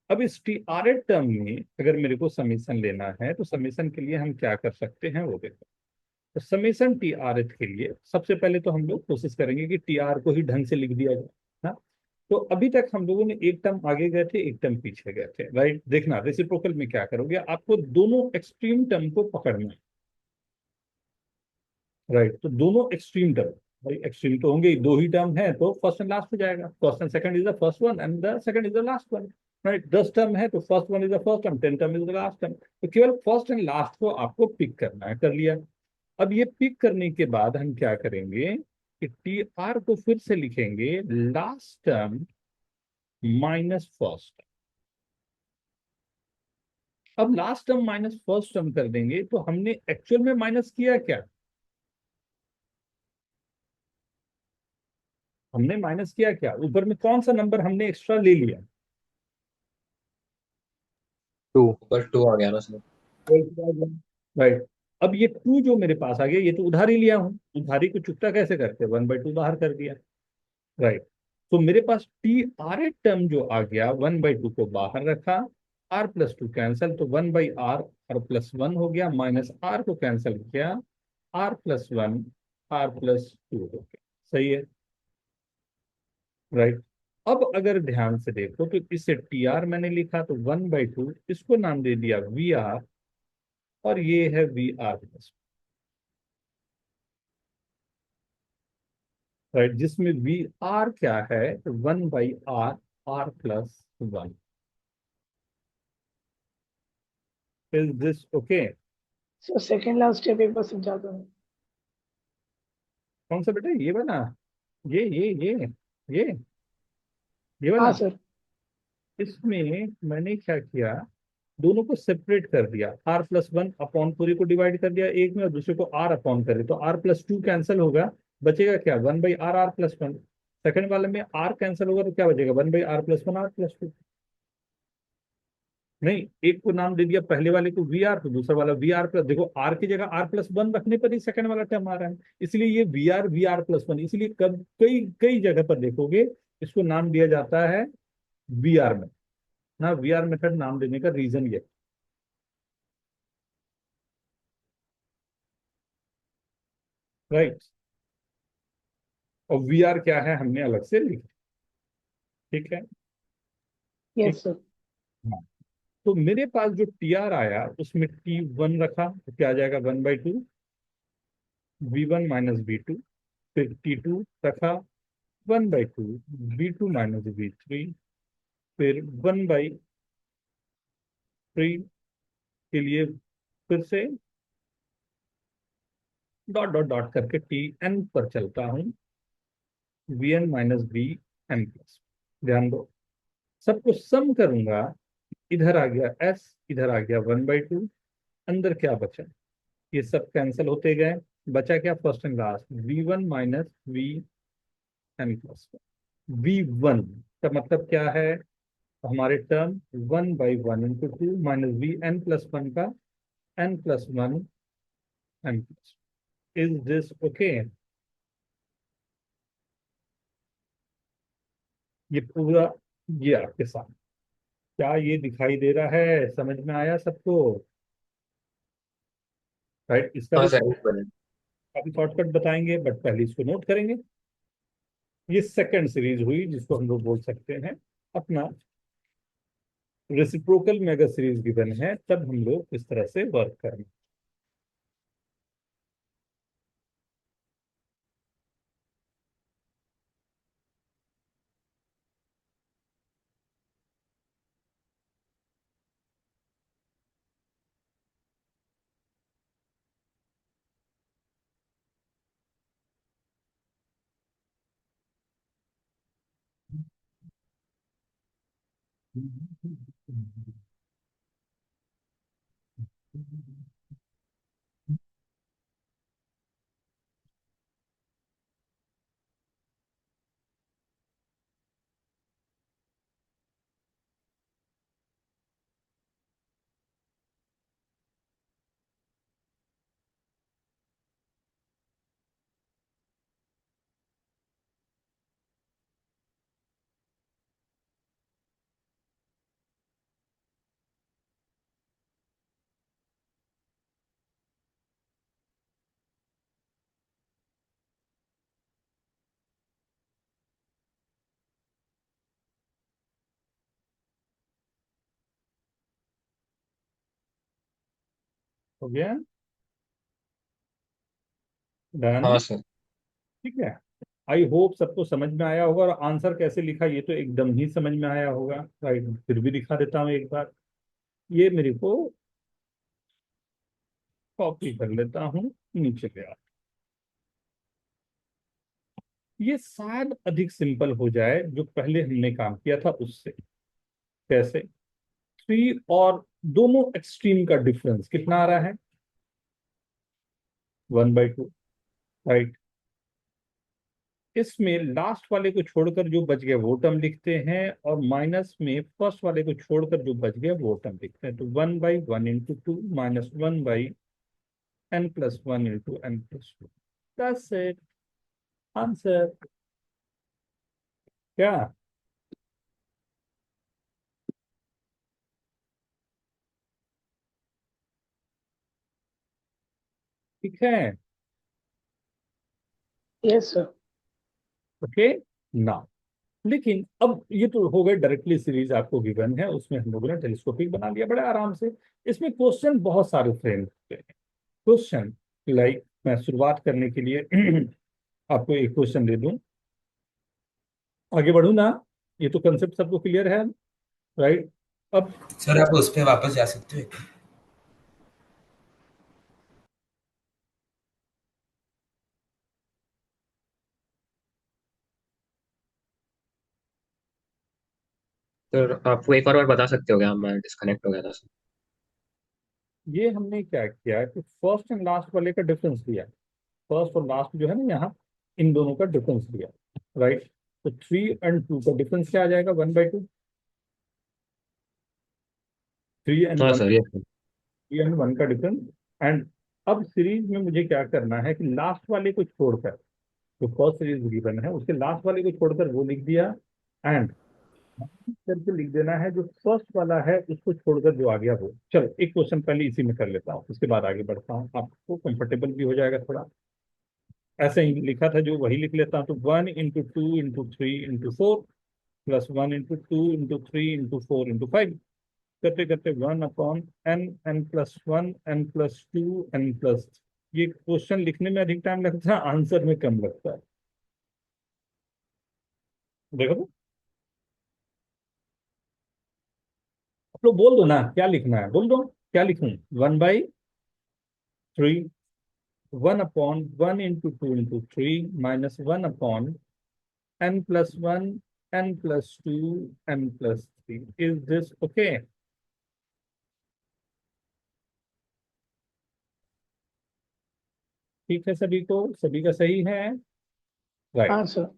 अब इस टी आर ए टर्म में अगर मेरे को समीशन लेना है तो समीशन के लिए हम क्या कर सकते हैं वो देखो। तो समीशन टी आर एथ के लिए सबसे पहले तो हम लोग कोशिश करेंगे कि टी आर को ही ढंग से लिख दिया जाए ना। तो अभी तक हम लोगों ने एक टर्म आगे गए थे, एक टर्म पीछे गए थे, राइट। देखना रेसिप्रोकल में क्या करोगे, आपको दोनों एक्सट्रीम टर्म को पकड़ना है, राइट। तो दोनों एक्सट्रीम टर्म, भाई एक्सट्रीम तो होंगे ही, दो ही टर्म है तो फर्स्ट एंड लास्ट हो जाएगा। First and second is the first one and the second is the last one, right. 10 term है तो first one is the first term, 10 term is the last term. तो केवल first and last को आपको pick करना है, कर लिया। अब ये पिक करने के बाद हम क्या करेंगे कि टी आर को फिर से लिखेंगे लास्ट टर्म माइनस फर्स्ट। अब last term minus first term कर देंगे तो हमने एक्चुअल में माइनस किया क्या? हमने माइनस किया क्या? ऊपर में कौन सा नंबर हमने एक्स्ट्रा ले लिया? 2। ऊपर 2 आ गया ना सर। राइट। अब ये 2 जो मेरे पास आ गया, ये तो उधारी लिया हूं, उधारी को चुकता कैसे करते? 1/2 बाहर कर दिया, राइट। तो मेरे पास टी आर ए टर्म जो आ गया, 1/2 को बाहर रखा, r+2 कैंसल, तो 1/r, r+1 हो गया, माइनस r को कैंसिल किया, r+1, r+2 हो गया। सही है, राइट। अब अगर ध्यान से देखो तो इसे टी आर मैंने लिखा तो 1/2, इसको नाम दे दिया वी आर, और ये है वी आर प्लस, राइट। जिसमें वी आर क्या है? 1/r, r+1। Is this okay? So second last step एक बार समझा दो। कौन सा बेटा? ये वाला? ये ये हाँ वाला। सर। इसमें मैंने क्या किया, दोनों को सेपरेट कर दिया, r+1 अपॉन पूरे को डिवाइड कर दिया एक में, और दूसरे को r अपॉन कर दिया, तो r+2 कैंसिल होगा, बचेगा क्या? 1/r, r+1। सेकंड वाले में r कैंसिल होगा तो क्या बचेगा? 1/r+1, r+2। नहीं, एक को नाम दे दिया पहले वाले को वी आर, तो दूसरा वाला वी आर प्लस। देखो आर की जगह r+1 रखने पर ही सेकंड वाला टर्म आ रहा है, इसलिए ये वी आर+1। इसलिए कब कई कई जगह पर देखोगे इसको नाम दिया जाता है वी आर में ना। वी आर मेथड नाम देने का रीजन ये, राइट। और वी आर क्या है हमने अलग से लिखा, ठीक है। ठीक। Yes sir. हाँ। तो मेरे पास जो टी आर आया उसमें T1 रखा तो क्या आ जाएगा? 1/2 V1 माइनस V2। फिर T2 रखा 1/2 V2 माइनस V3। फिर 1/3 के लिए फिर से डॉट डॉट डॉट करके Tn पर चलता हूँ, Vn माइनस Vn प्लस। ध्यान दो, सबको सम करूंगा, इधर आ गया s, इधर आ गया 1/2, अंदर क्या बचा? ये सब कैंसिल होते गए, बचा क्या? First and last V1 minus Vn plus. V1 का मतलब क्या है? हमारे टर्म 1/1 × 2 माइनस Vn+1 का n+1 n plus. Is this okay? ये पूरा, ये आपके साथ क्या ये दिखाई दे रहा है? समझ में आया सबको? राइट। इसका हाँ भी सर, एक मिनट। काफी शॉर्टकट बताएंगे, बट पहले इसको नोट करेंगे। ये सेकंड सीरीज हुई जिसको हम लोग बोल सकते हैं अपना रेसिप्रोकल में अगर सीरीज गिवन है तब हम लोग इस तरह से वर्क करेंगे। हो गया, डन। हाँ सर। ठीक है, आई होप सबको समझ में आया होगा, और आंसर कैसे लिखा ये तो एकदम ही समझ में आया होगा, राइट। फिर भी दिखा देता हूँ एक बार, ये मेरे को कॉपी कर लेता हूँ, नीचे गया। ये शायद अधिक सिंपल हो जाए जो पहले हमने काम किया था उससे। कैसे? 3 और दोनों एक्सट्रीम का डिफरेंस कितना आ रहा है? 1/2, राइट। इसमें लास्ट वाले को छोड़कर जो बच गया वो टर्म लिखते हैं, और माइनस में फर्स्ट वाले को छोड़कर जो बच गया वो टर्म लिखते हैं। तो 1/1 into 2 minus 1/n+1 into n+2। That's it, answer. क्या? ठीक है, यस सर। ओके ना। लेकिन अब ये तो हो गए डायरेक्टली सीरीज आपको गिवन है, उसमें हम लोगों ने टेलीस्कोपिक बना लिया बड़े आराम से। इसमें क्वेश्चन बहुत सारे फ्रेम होते हैं। क्वेश्चन लाइक, मैं शुरुआत करने के लिए आपको एक क्वेश्चन दे दूं, आगे बढ़ू ना? ये तो कंसेप्ट सबको क्लियर है, राइट। अब सर आप उस पे वापस जा सकते हो। सर आपको एक और बार बता सकते हो क्या, मैं डिस्कनेक्ट हो गया था सर। ये हमने क्या किया कि फर्स्ट एंड लास्ट वाले का डिफरेंस दिया। फर्स्ट और लास्ट जो है ना यहाँ, इन दोनों का डिफरेंस दिया, राइट। तो 3 और 2 का डिफरेंस क्या आ जाएगा? 1/2। 3 एंड हाँ 1, सर, ये 3 और 1 का डिफरेंस। एंड अब सीरीज में मुझे क्या करना है कि लास्ट वाले को छोड़कर, जो फर्स्ट सीरीज गिवन है उसके लास्ट वाले को छोड़कर वो लिख दिया, एंड करके लिख देना है जो फर्स्ट वाला है उसको छोड़कर जो आ गया वो। चलो एक क्वेश्चन पहले इसी में कर लेता हूँ, उसके बाद आगे बढ़ता हूँ, आपको कंफर्टेबल भी हो जाएगा थोड़ा। ऐसे ही लिखा था जो वही लिख लेता हूँ। तो 1 into 2 into 3 into 4 plus 1 into 2 into 3 into 4 into 5, करते करते 1/n+1 n+2 n+3। ये क्वेश्चन लिखने में अधिक टाइम लगता है, आंसर में कम लगता है। देखो तो, आप लोग बोल दो ना क्या लिखना है, बोल दो क्या लिखूं। 1/3, 1/1 into 2 into 3 minus 1/n+1 n+2 n+3। Is this okay? ठीक है, सभी को, सभी का सही है, राइट। हाँ सर।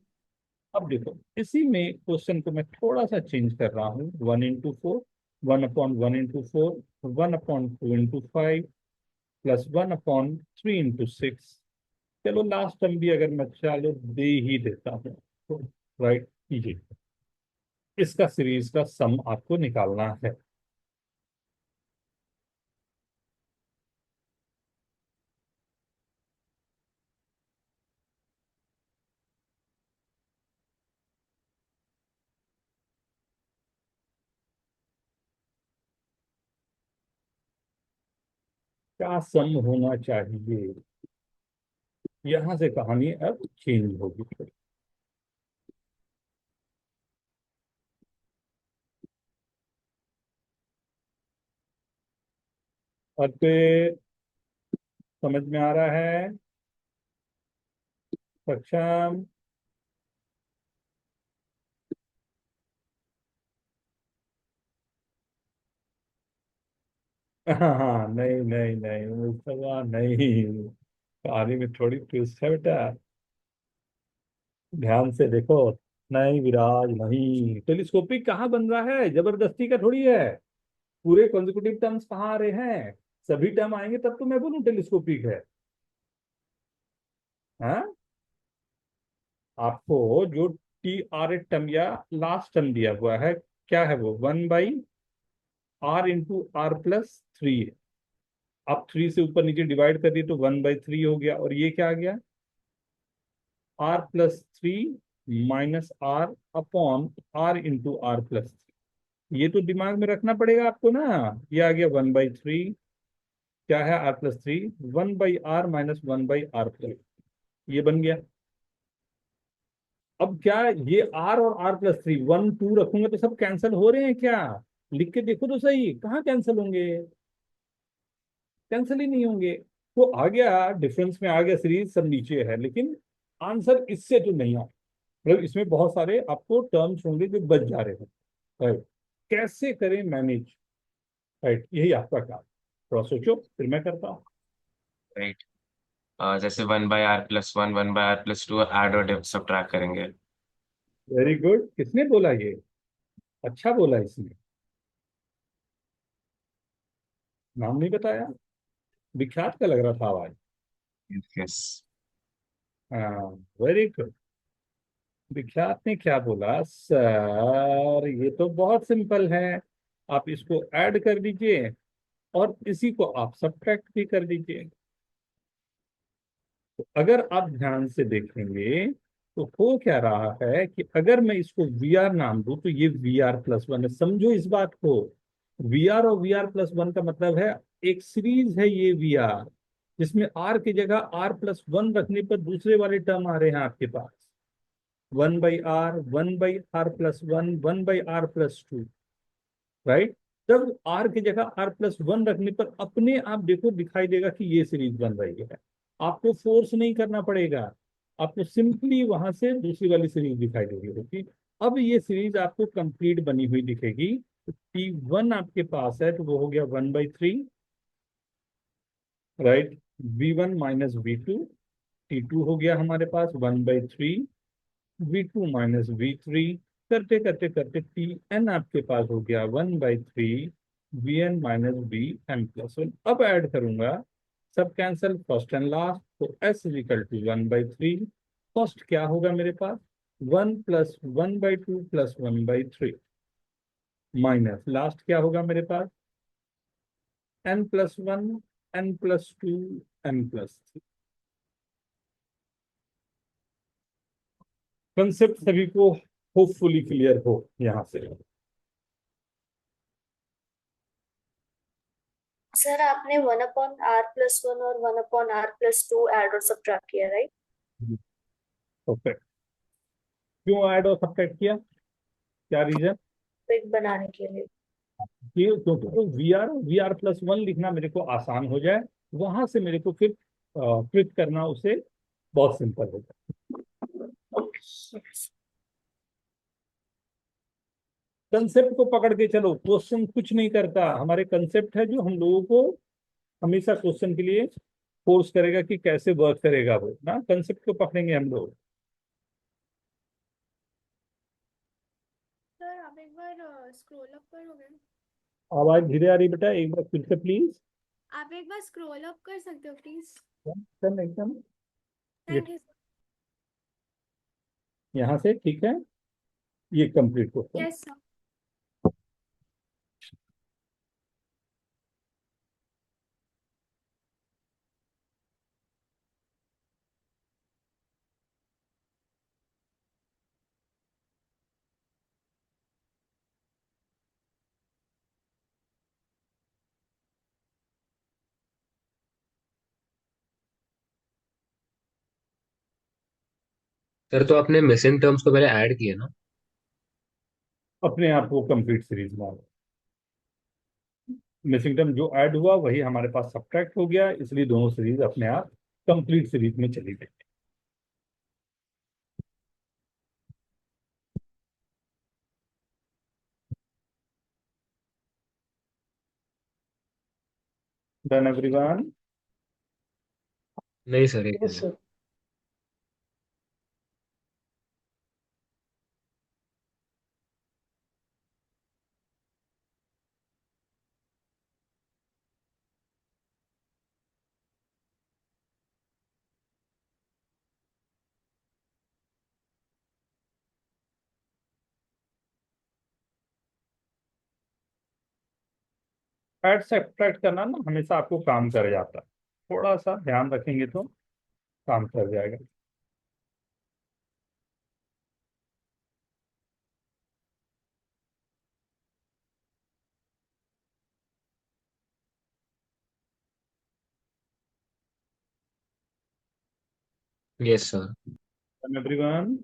अब देखो इसी में क्वेश्चन को मैं थोड़ा सा चेंज कर रहा हूँ। 1/4, 1/1 इंटू 4, 1/2 इंटू 5 प्लस 1/3 इंटू 6। चलो लास्ट टर्म भी अगर मैं चालू दे ही देता हूँ तो, राइट कीजिए। इसका सीरीज का सम आपको निकालना है। क्या सम होना चाहिए, यहां से कहानी अब चेंज होगी थोड़ी। और फिर समझ में आ रहा है? सक्षम? हाँ, नहीं नहीं नहीं मुस्तफा, नहीं, कहानी में थोड़ी ट्विस्ट है बेटा, ध्यान से देखो। नहीं विराज, नहीं, टेलीस्कोपिक कहाँ बन रहा है, जबरदस्ती का थोड़ी है। पूरे कॉन्जिक्यूटिव टर्म्स कहाँ आ रहे हैं, सभी टर्म आएंगे तब तो मैं बोलूं टेलीस्कोपिक है। हाँ, आपको जो टी आर ए टर्म या लास्ट टर्म दिया हुआ है, क्या है वो, 1/r × r+3 है। आप 3 से ऊपर नीचे डिवाइड कर दिए तो 1/3 हो गया, और ये क्या आ गया, r+3 -r/r/r+3। ये तो दिमाग में रखना पड़ेगा आपको ना। ये आ गया 1/3, क्या है r+3, 1/r - 1/r+, ये बन गया। अब क्या, ये r और r+3 1 2 रखूंगा तो सब कैंसिल हो रहे हैं क्या, लिख के देखो तो सही, कहाँ कैंसिल होंगे, कैंसिल ही नहीं होंगे। तो आ गया, डिफरेंस में आ गया, सीरीज सब नीचे है, लेकिन आंसर इससे तो नहीं आ, मतलब इसमें बहुत सारे आपको टर्म्स होंगे जो बच जा रहे हैं। राइट, कैसे करें मैनेज, राइट, यही आपका काम, थोड़ा सोचो फिर मैं करता हूँ। राइट। जैसे 1/r+1 1/r+2 ऐड और सब्ट्रैक्ट करेंगे। वेरी गुड, किसने बोला ये, अच्छा बोला इसने, नाम नहीं बताया, विख्यात का लग रहा था आवाज। यस। हाँ, वेरी गुड। विख्यात ने क्या बोला, सर ये तो बहुत सिंपल है, आप इसको ऐड कर दीजिए और इसी को आप सब्ट्रैक्ट भी कर दीजिए। तो अगर आप ध्यान से देखेंगे तो हो क्या रहा है कि अगर मैं इसको वी आर नाम दूं तो ये VR+1 है, समझो इस बात को। वी आर और VR+1 का मतलब है एक सीरीज है ये वी आर, जिसमें आर की जगह r+1 रखने पर दूसरे वाले टर्म आ रहे हैं आपके पास, 1/r, 1/r+1, 1/r+2, राइट। जब r की जगह r+1 रखने पर अपने आप देखो दिखाई देगा कि ये सीरीज बन रही है, आपको फोर्स नहीं करना पड़ेगा, आपको सिंपली वहां से दूसरी वाली सीरीज दिखाई देगी होगी। अब ये सीरीज आपको कंप्लीट बनी हुई दिखेगी। T1 आपके पास है तो वो हो गया 1/3, राइट, V1 - V2। T2 हो गया हमारे पास 1/3, V2 - V3। करते करते करते Tn आपके पास हो गया 1/3, Vn - Vn+1। अब ऐड करूंगा, सब कैंसल, फर्स्ट एंड लास्ट, तो S = 1/3। फर्स्ट क्या होगा मेरे पास, 1 + 1/2 + 1/3, माइनस लास्ट क्या होगा मेरे पास, n+1, n+2, n+3। कंसेप्ट सभी को होपफुली क्लियर हो यहां से। सर आपने 1/r+1 और 1/r+2 ऐड और सब्ट्रैक्ट किया, राइट? परफेक्ट। क्यों ऐड और सब्ट्रैक्ट किया, क्या रीजन? बिग बनाने के लिए। क्योंकि तो वी आर+1 लिखना मेरे को आसान हो जाए, वहां से मेरे को फिर क्विक करना उसे बहुत सिंपल हो जाए। कंसेप्ट को पकड़ के चलो, क्वेश्चन कुछ नहीं करता, हमारे कंसेप्ट है जो हम लोगों को हमेशा क्वेश्चन के लिए फोर्स करेगा कि कैसे वर्क करेगा वो ना, कंसेप्ट को पकड़ेंगे हम लोग। सर आप एक बार स्क्रॉल अप करोगे? आवाज धीरे आ रही बेटा, एक बार फिर से प्लीज। आप एक बार स्क्रॉल अप कर सकते हो प्लीज? एकदम एकदम, ये थैंक यू सर। यहाँ से ठीक है, ये complete question. Yes sir. Sir तो आपने मिसिंग टर्म्स को पहले ऐड किए ना? अपने आप वो कंप्लीट सीरीज में आ गया। मिसिंग टर्म जो ऐड हुआ वही हमारे पास सब्ट्रैक्ट हो गया, इसलिए दोनों सीरीज अपने आप कंप्लीट सीरीज में चली गई। Done everyone? नहीं सर, एक yes minute. Sir. Add subtract करना ना हमेशा आपको काम कर जाता है, थोड़ा सा ध्यान रखेंगे तो काम कर जाएगा। Yes sir. Done everyone?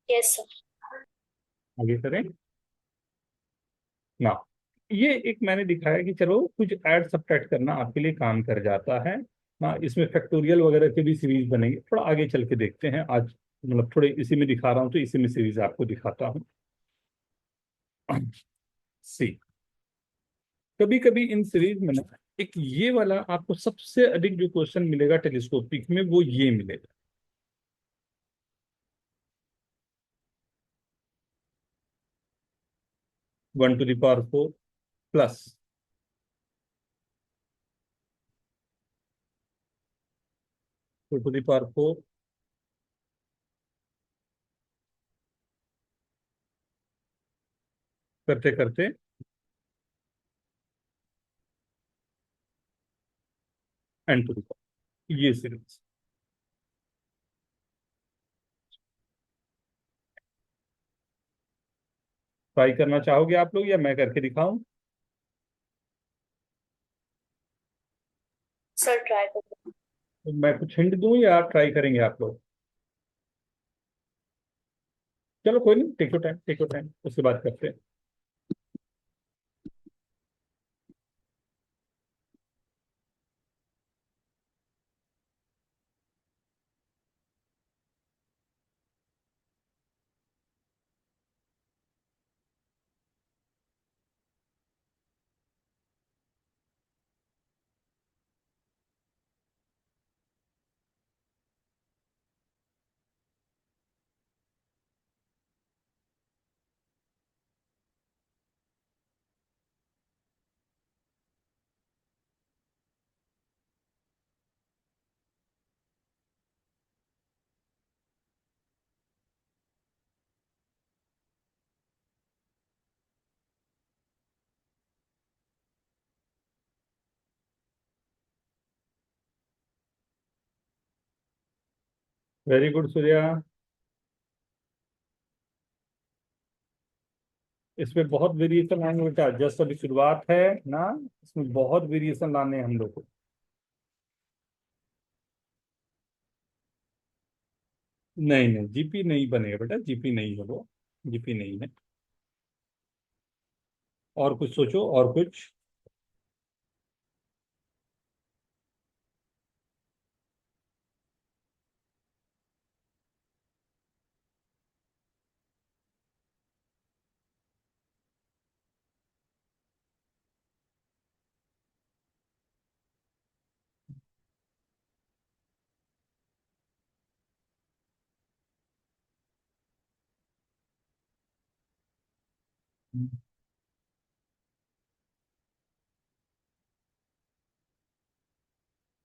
Yes sir. आगे करें ना। ये एक मैंने दिखाया कि चलो कुछ ऐड सब्ट्रैक्ट करना आपके लिए काम कर जाता है ना, इसमें फैक्टोरियल वगैरह के भी सीरीज बनेंगे, थोड़ा आगे चल के देखते हैं। आज मतलब थोड़े इसी में दिखा रहा हूँ तो इसी में सीरीज आपको दिखाता हूँ। सी, कभी कभी इन सीरीज में ना एक ये वाला आपको सबसे अधिक जो क्वेश्चन मिलेगा टेलीस्कोपिक में वो ये मिलेगा। 1⁴ प्लस 2⁴ करते करते n⁴, ये सीरीज। ट्राई करना चाहोगे आप लोग या मैं करके दिखाऊं? सर ट्राई करो। तो मैं कुछ हिंट दूं या आप ट्राई करेंगे आप लोग? चलो कोई नहीं, take your time, take your time, उसके बाद करते हैं। Very good Surya. इसमें बहुत वेरिएशन आएंगे बेटा, जस्ट अभी शुरुआत है ना, इसमें बहुत वेरिएशन लाने हैं हम लोग को। नहीं नहीं, जीपी नहीं बनेगा बेटा, जीपी नहीं है वो, जीपी नहीं है। और कुछ सोचो, और कुछ।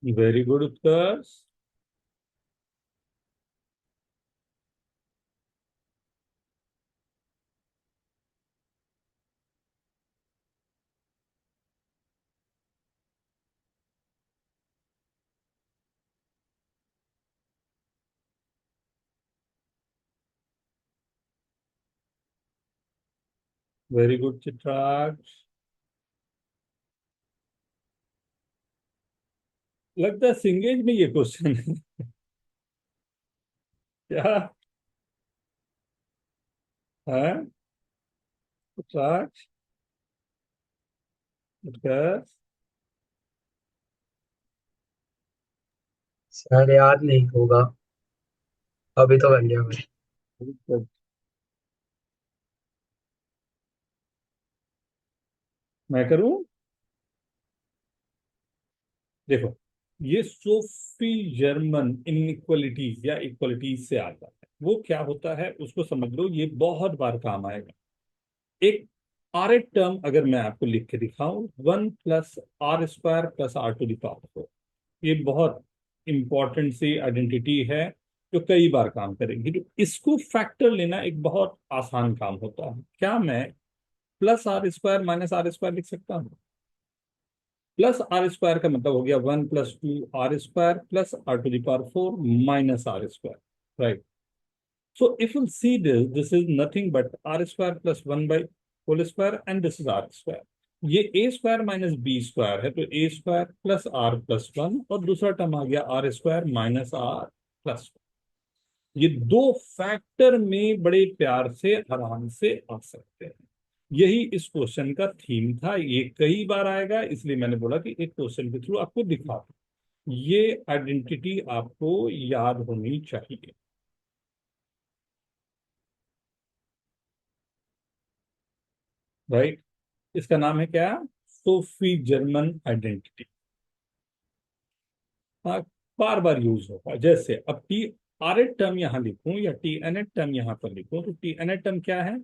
Very good Utkarsh. Very good Chitraksh. लगता है सिंगेज में ये क्वेश्चन है। क्या है? उत्तराखंड उत्तर सर याद नहीं होगा, अभी तो कर लिया मैंने। मैं करूं? देखो, ये सोफी जर्मन इनइक्वालिटीज या इक्वालिटीज से आता है। वो क्या होता है उसको समझ लो, ये बहुत बार काम आएगा। एक आर एट टर्म अगर मैं आपको लिख के दिखाऊं, 1 + r² + r⁴, ये बहुत इंपॉर्टेंट सी आइडेंटिटी है जो कई बार काम करेगी। तो इसको फैक्टर लेना एक बहुत आसान काम होता है। क्या मैं +r² - r² लिख सकता हूँ? +r² का मतलब हो गया 1 + 2r² + r⁴ - r², so if you see this is nothing but r² + 1/² and this is r²। ये a² - b² है, तो a² + r+1 और दूसरा टर्म आ गया r² - r+1। ये दो फैक्टर में बड़े प्यार से आराम से आ सकते हैं। यही इस क्वेश्चन का थीम था। ये कई बार आएगा, इसलिए मैंने बोला कि एक क्वेश्चन के थ्रू आपको दिखा दूं। ये आइडेंटिटी आपको याद होनी चाहिए। राइट? इसका नाम है क्या? Sophie Germain identity. हाँ, बार बार यूज होगा। जैसे अब टी आर एट टर्म यहां लिखूं या टी एन एट टर्म यहां पर लिखूं, तो टी एन एट टर्म क्या है?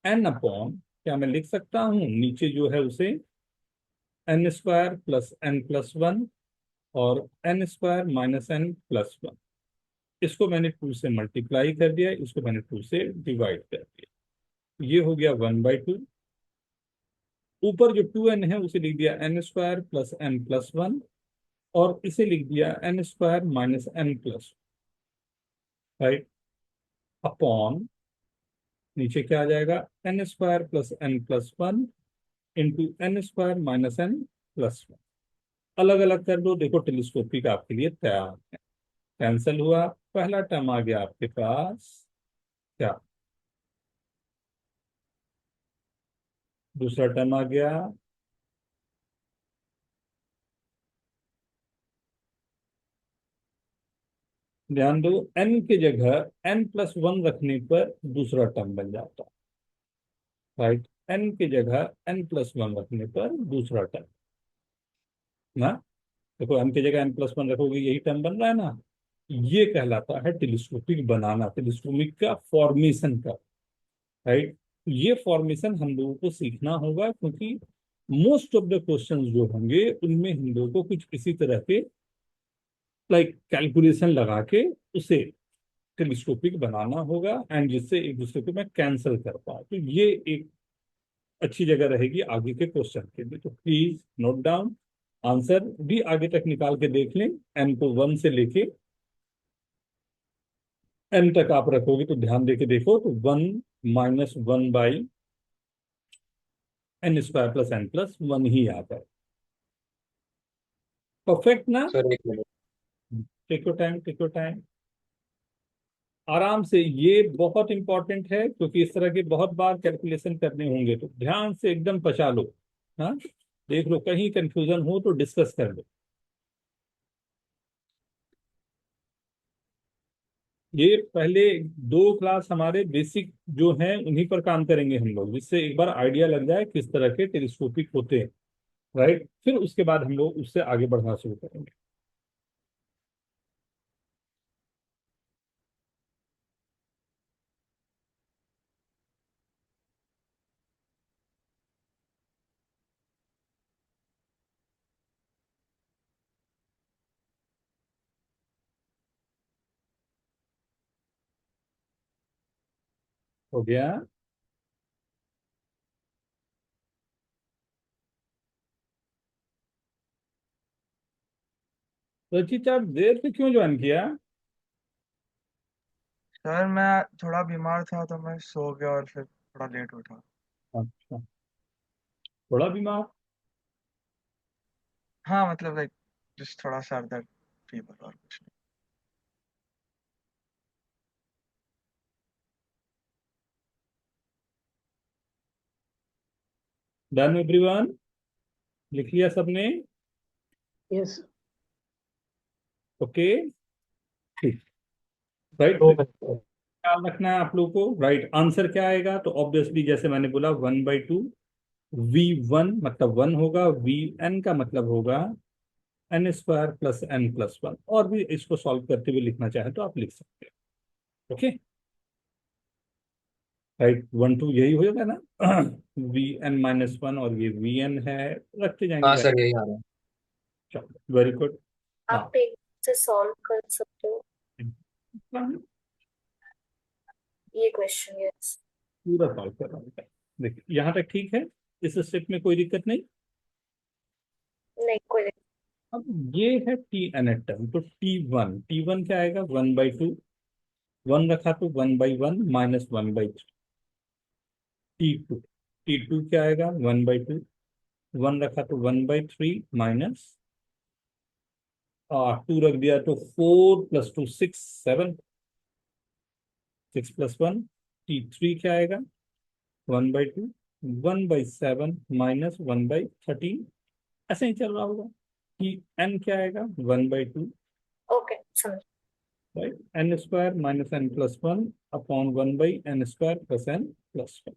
एन अपॉन, क्या मैं लिख सकता हूं नीचे जो है उसे n² + n+1 और n² - n+1। इसको मैंने 2 से मल्टीप्लाई कर दिया, इसको मैंने 2 से डिवाइड कर दिया। ये हो गया 1/2। ऊपर जो 2n है उसे लिख दिया n² + n+1 और इसे लिख दिया n² - n+, राइट? अपॉन नीचे क्या आ जाएगा? n² + n+1 into n² - n+1। अलग अलग कर दो, देखो टेलीस्कोपिक आपके लिए तैयार है। कैंसिल हुआ, पहला टर्म आ गया आपके पास क्या? दूसरा टर्म आ गया ध्यान दो, n की जगह n+1 रखने पर दूसरा टर्म बन जाता है। राइट? n की जगह n+1 रखने पर दूसरा टर्म ना। देखो n की जगह n+1 रखोगे, यही टर्म बन रहा है ना। ये कहलाता है टेलीस्कोपिक बनाना, टेलीस्कोपिक का फॉर्मेशन का। राइट? ये फॉर्मेशन हम लोगों को सीखना होगा, क्योंकि मोस्ट ऑफ द क्वेश्चंस जो होंगे उनमें हम लोगों को कुछ इसी तरह के लाइक कैलकुलेशन लगा के उसे टेलीस्कोपिक बनाना होगा, एंड जिससे एक दूसरे को मैं कैंसिल कर पाऊँ। तो ये एक अच्छी जगह रहेगी आगे के क्वेश्चन के लिए। तो प्लीज नोट डाउन, आंसर भी आगे तक निकाल के देख लें। n को 1 से लेके n तक आप रखोगे तो ध्यान देके देखो, तो 1 - 1/n² + n+1 ही आता है। परफेक्ट ना? सर एक minute. Take your time, take your time, आराम से। ये बहुत इंपॉर्टेंट है, क्योंकि इस तरह के बहुत बार कैलकुलेशन करने होंगे, तो ध्यान से एकदम पचा लो। हाँ, देख लो, कहीं कंफ्यूजन हो तो डिस्कस कर लो। ये पहले 2 क्लास हमारे बेसिक जो हैं उन्हीं पर काम करेंगे हम लोग, जिससे एक बार आइडिया लग जाए किस तरह के टेलीस्कोपिक होते हैं। राइट? फिर उसके बाद हम लोग उससे आगे बढ़ना शुरू करेंगे। हो गया? रचित, आप देर से क्यों ज्वाइन किया? सर मैं थोड़ा बीमार था तो मैं सो गया और फिर थोड़ा लेट उठा। अच्छा, थोड़ा बीमार? हाँ मतलब लाइक जस्ट थोड़ा सर दर्द फीवर और कुछ नहीं। डन एवरीवन, लिख लिया सबने? यस। ओके, ठीक, राइट। ख्याल रखना है आप लोगों को, राइट। आंसर क्या आएगा? तो ऑब्वियसली जैसे मैंने बोला 1/2 V1 मतलब 1 होगा, Vn का मतलब होगा n² + n+1। और भी इसको सॉल्व करते हुए लिखना चाहे तो आप लिख सकते हो। Okay, right. 1 2 यही हो जाएगा ना। Vn-1 और ये Vn है, रखते जाएंगे हाँ वैसे। सर, यही आ रहा है। चलो, वेरी गुड। हाँ, आप एक से सॉल्व कर सकते हो ये क्वेश्चन। यस। पूरा सॉल्व कर रहा हूँ। देखिए यहाँ तक ठीक है, इस स्टेप में कोई दिक्कत नहीं। नहीं, कोई अब ये है Tn टर्म, तो T1 क्या आएगा? 1/2, 1 रखा तो 1/1 - 1/3। T2, T2 क्या आएगा? 1/2, 1 रखा तो 1/3 माइनस 2 रख दिया तो 4 + 2 6 7, 6 + 1। T3 क्या आएगा? 1/2, 1/7 माइनस 1/13। ऐसे ही चल रहा होगा। Tn क्या आएगा? 1/2, ओके, समझ। Right. n² - n+1 upon 1/n² + n+1।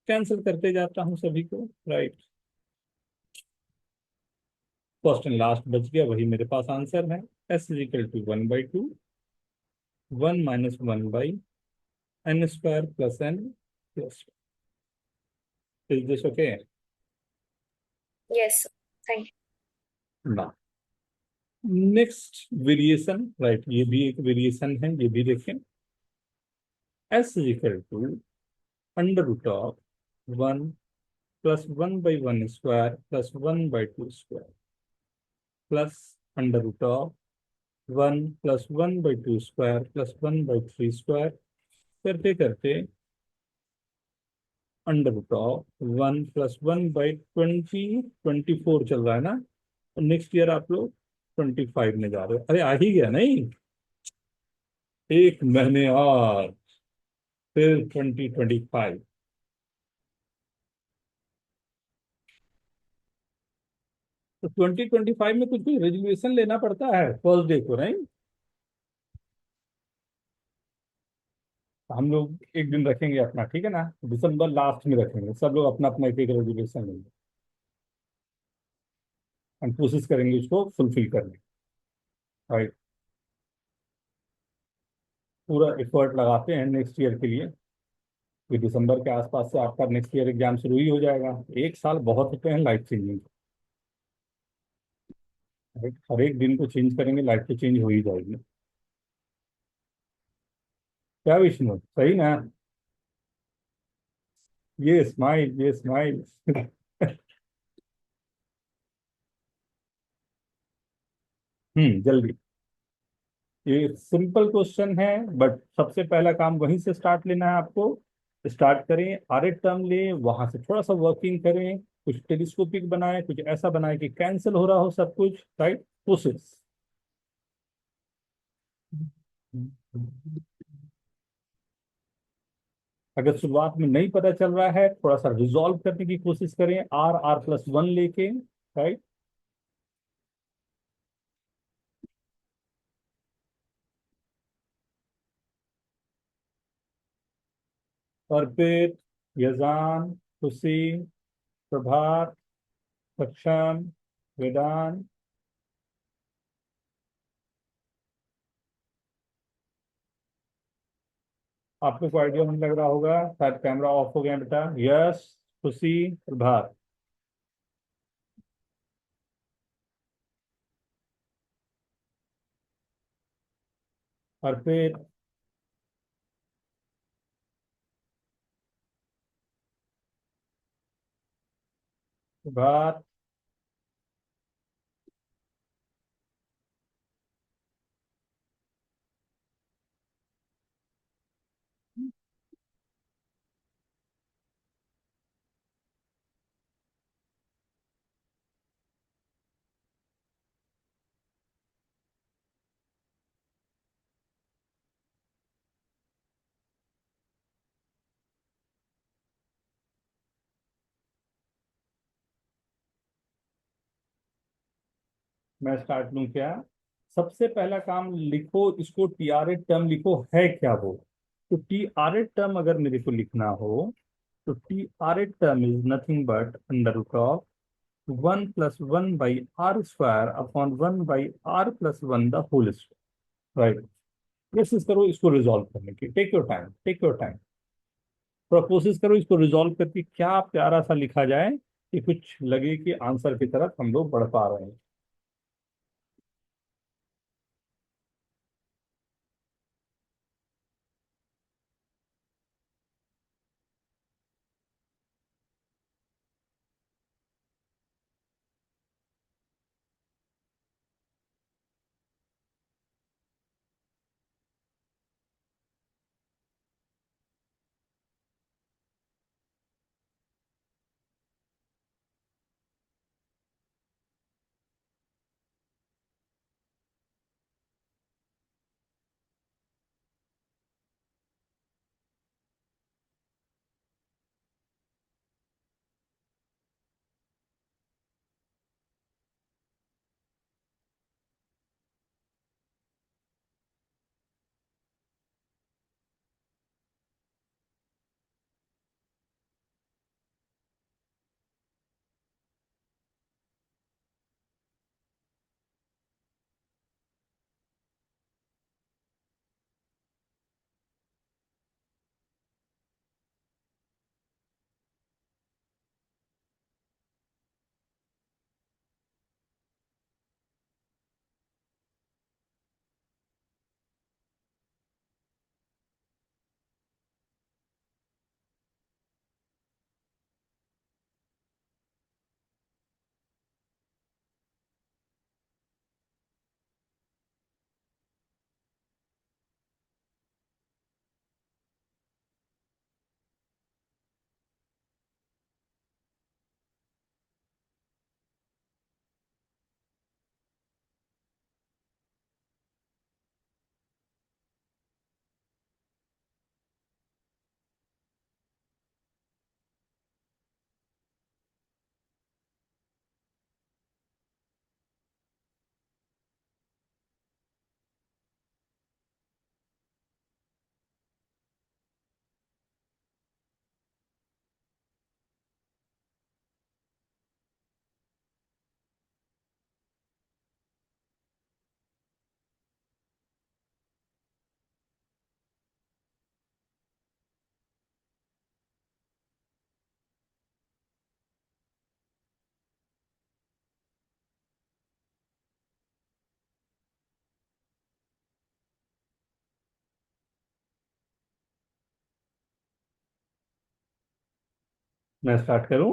Cancel करते जाता हूँ सभी को, राइट। फर्स्ट एंड लास्ट बच गया, वही मेरे पास आंसर है। s = 1/2, 1 - 1/n² + n+1। Is this okay? Yes, thank you. ना, नेक्स्ट वेरिएशन, राइट। ये भी एक वेरिएशन है, ये भी देखें। s = √1 + 1/1² + 1/2² प्लस √1 + 1/2² + 1/3² करते करते √1 + 1/20 24 चल रहा है ना। नेक्स्ट ईयर आप लोग 25 में जा रहे हो। अरे आ ही गया नहीं, एक महीने और, फिर 2025। तो 2025 में कुछ भी रेजोल्यूशन लेना पड़ता है फर्स्ट डे को, नहीं? हम लोग एक दिन रखेंगे अपना, ठीक है ना, दिसंबर लास्ट में रखेंगे। सब लोग अपना अपना एक एक रेजोल्यूशन लेंगे, हम कोशिश करेंगे उसको फुलफिल करने, राइट। पूरा एफर्ट लगाते हैं नेक्स्ट ईयर के लिए, कि दिसंबर के आसपास से आपका नेक्स्ट ईयर एग्जाम शुरू ही हो जाएगा। एक साल बहुत होते हैं लाइफ चेंजिंग, राइट। हर एक दिन को चेंज करेंगे, लाइफ तो चेंज हो ही जाएगी। क्या विष्णु, सही ना? ये स्माइल, ये स्माइल। जल्दी। ये सिंपल क्वेश्चन है, बट सबसे पहला काम वहीं से स्टार्ट लेना है आपको। स्टार्ट करें, आर ए टर्म लें, वहां से थोड़ा सा वर्किंग करें, कुछ टेलीस्कोपिक बनाए, कुछ ऐसा बनाए कि कैंसिल हो रहा हो सब कुछ, राइट। प्रोसेस। अगर शुरुआत में नहीं पता चल रहा है, थोड़ा सा रिजॉल्व करने की कोशिश करें, R+1 लेके, राइट। अर्पित, यजान, खुशी, प्रभात, सक्षम, वेदांत। आपको कोई आइडिया नहीं लग रहा होगा, शायद कैमरा ऑफ हो गया बेटा। यस, खुशी, प्रभात। अर्पित, प्रभात, मैं स्टार्ट लूं क्या? सबसे पहला काम लिखो इसको, टी आर ए टर्म लिखो है क्या वो। तो टी आर ए टर्म अगर मेरे को लिखना हो तो T r a term is nothing but under root of 1 + 1/r² upon 1/r+1 the whole square. Right. कोशिश करो इसको रिजॉल्व करने की, take your time, take your time. थोड़ा कोशिश करो इसको रिजॉल्व करके क्या प्यारा सा लिखा जाए कि कुछ लगे कि आंसर की तरफ हम लोग बढ़ पा रहे हैं। मैं स्टार्ट करूं?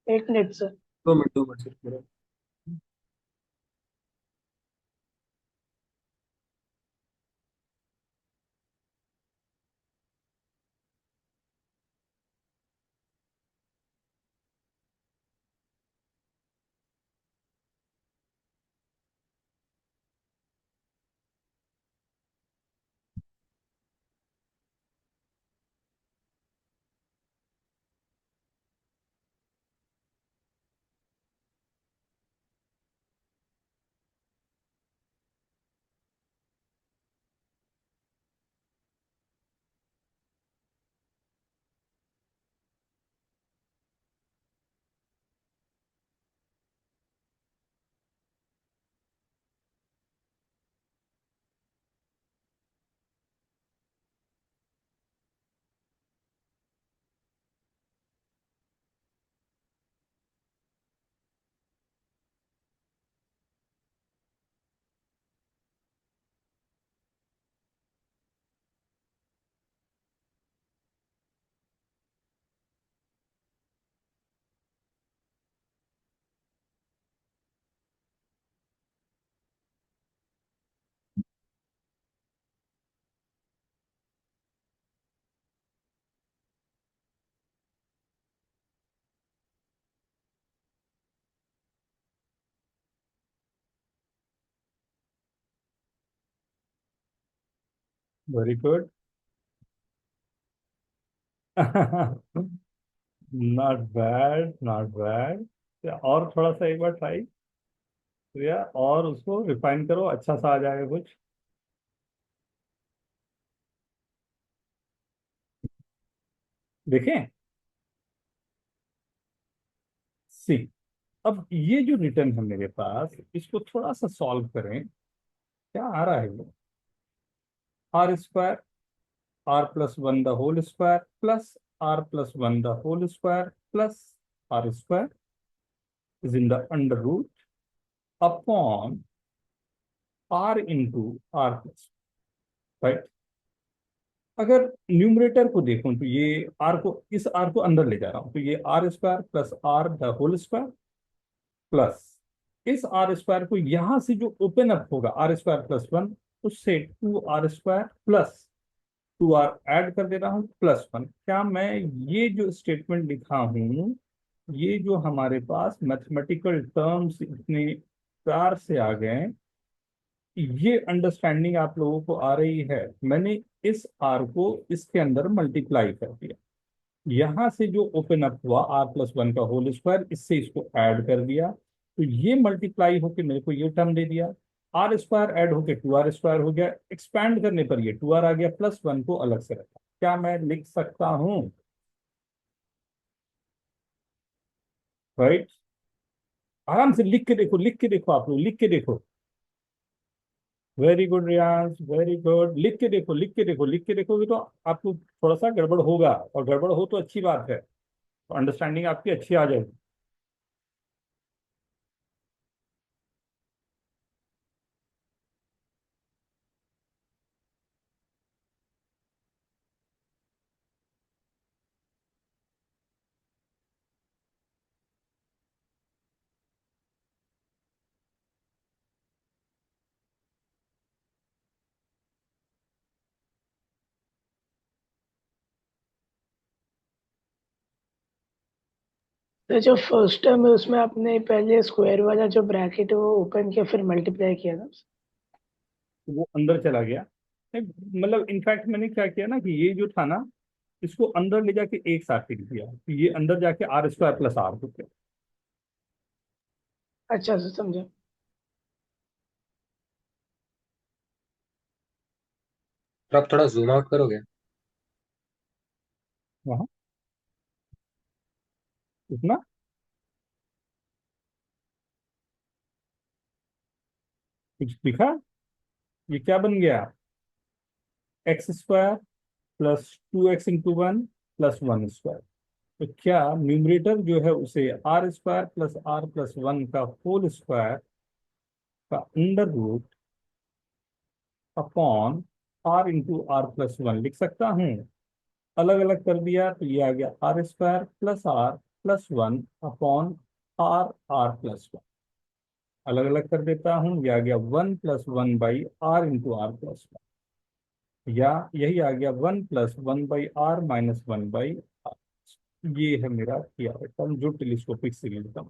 1 minute sir. 2 minute sir. Very good. Not bad, not bad. या और थोड़ा सा एक बार ट्राई, या और उसको रिफाइन करो, अच्छा सा आ जाएगा कुछ। देखें, सी, अब ये जो रिटर्न है मेरे पास, इसको थोड़ा सा सॉल्व करें। क्या आ रहा है वो? R square, r plus one the whole square plus r plus one the whole square plus r square is in the under root upon r into r plus, right. अगर न्यूमरेटर को देखूं तो ये आर को, इस are को अंदर ले जा रहा हूं, तो ये r square plus r the whole square plus इस आर स्क्वायर को यहां से जो ओपन अप होगा आर स्क्वायर प्लस वन, उससे two r square plus two r add कर दे रहा हूं प्लस वन। क्या मैं ये जो स्टेटमेंट लिखा हूं, ये जो हमारे पास मैथमेटिकल टर्म्स इतने प्यार से आ गए, ये अंडरस्टैंडिंग आप लोगों को आ रही है? मैंने इस आर को इसके अंदर मल्टीप्लाई कर दिया, यहां से जो ओपन अप हुआ आर प्लस वन का होल स्क्वायर, इससे इसको ऐड कर दिया, तो ये मल्टीप्लाई होके मेरे को ये टर्म दे दिया। आर स्क्वायर ऐड होके टू आर स्क्वायर हो गया, एक्सपैंड करने पर ये टू आर आ गया, प्लस वन को अलग से रखा। क्या मैं लिख सकता हूं? राइट, आराम से लिख के देखो, लिख के देखो, आप लोग लिख के देखो। Very good Riyansh, very good. लिख के देखो, लिख के देखो, लिख के देखोगे तो आपको थोड़ा सा गड़बड़ होगा, और गड़बड़ हो तो अच्छी बात है, तो अंडरस्टैंडिंग आपकी अच्छी आ जाएगी। तो जो फर्स्ट टर्म है उसमें आपने पहले स्क्वायर वाला जो ब्रैकेट है वो ओपन किया, फिर मल्टीप्लाई किया ना? तो वो अंदर चला गया। नहीं, मतलब इनफैक्ट मैंने क्या किया ना कि ये जो था ना, इसको अंदर ले जाके एक साथ लिख दिया, तो ये अंदर जाके आर स्क्वायर प्लस आर हो गया। अच्छा से समझा। तो आप थोड़ा जूम आउट करोगे? वहां इतना कुछ लिखा, ये क्या बन गया? X square plus two x into one plus one square. तो क्या न्यूमरेटर जो है उसे r square plus r plus one का होल स्क्वायर का under root upon r into r plus one लिख सकता हूँ? अलग अलग कर दिया तो ये आ गया r square plus one upon r r plus one. अलग अलग कर देता हूँ, ये आ गया one plus one by r into r plus one, या यही आ गया one plus one by r minus one by r. ये है मेरा किया हुआ टर्म जो टेलीस्कोपिक सीरीज का।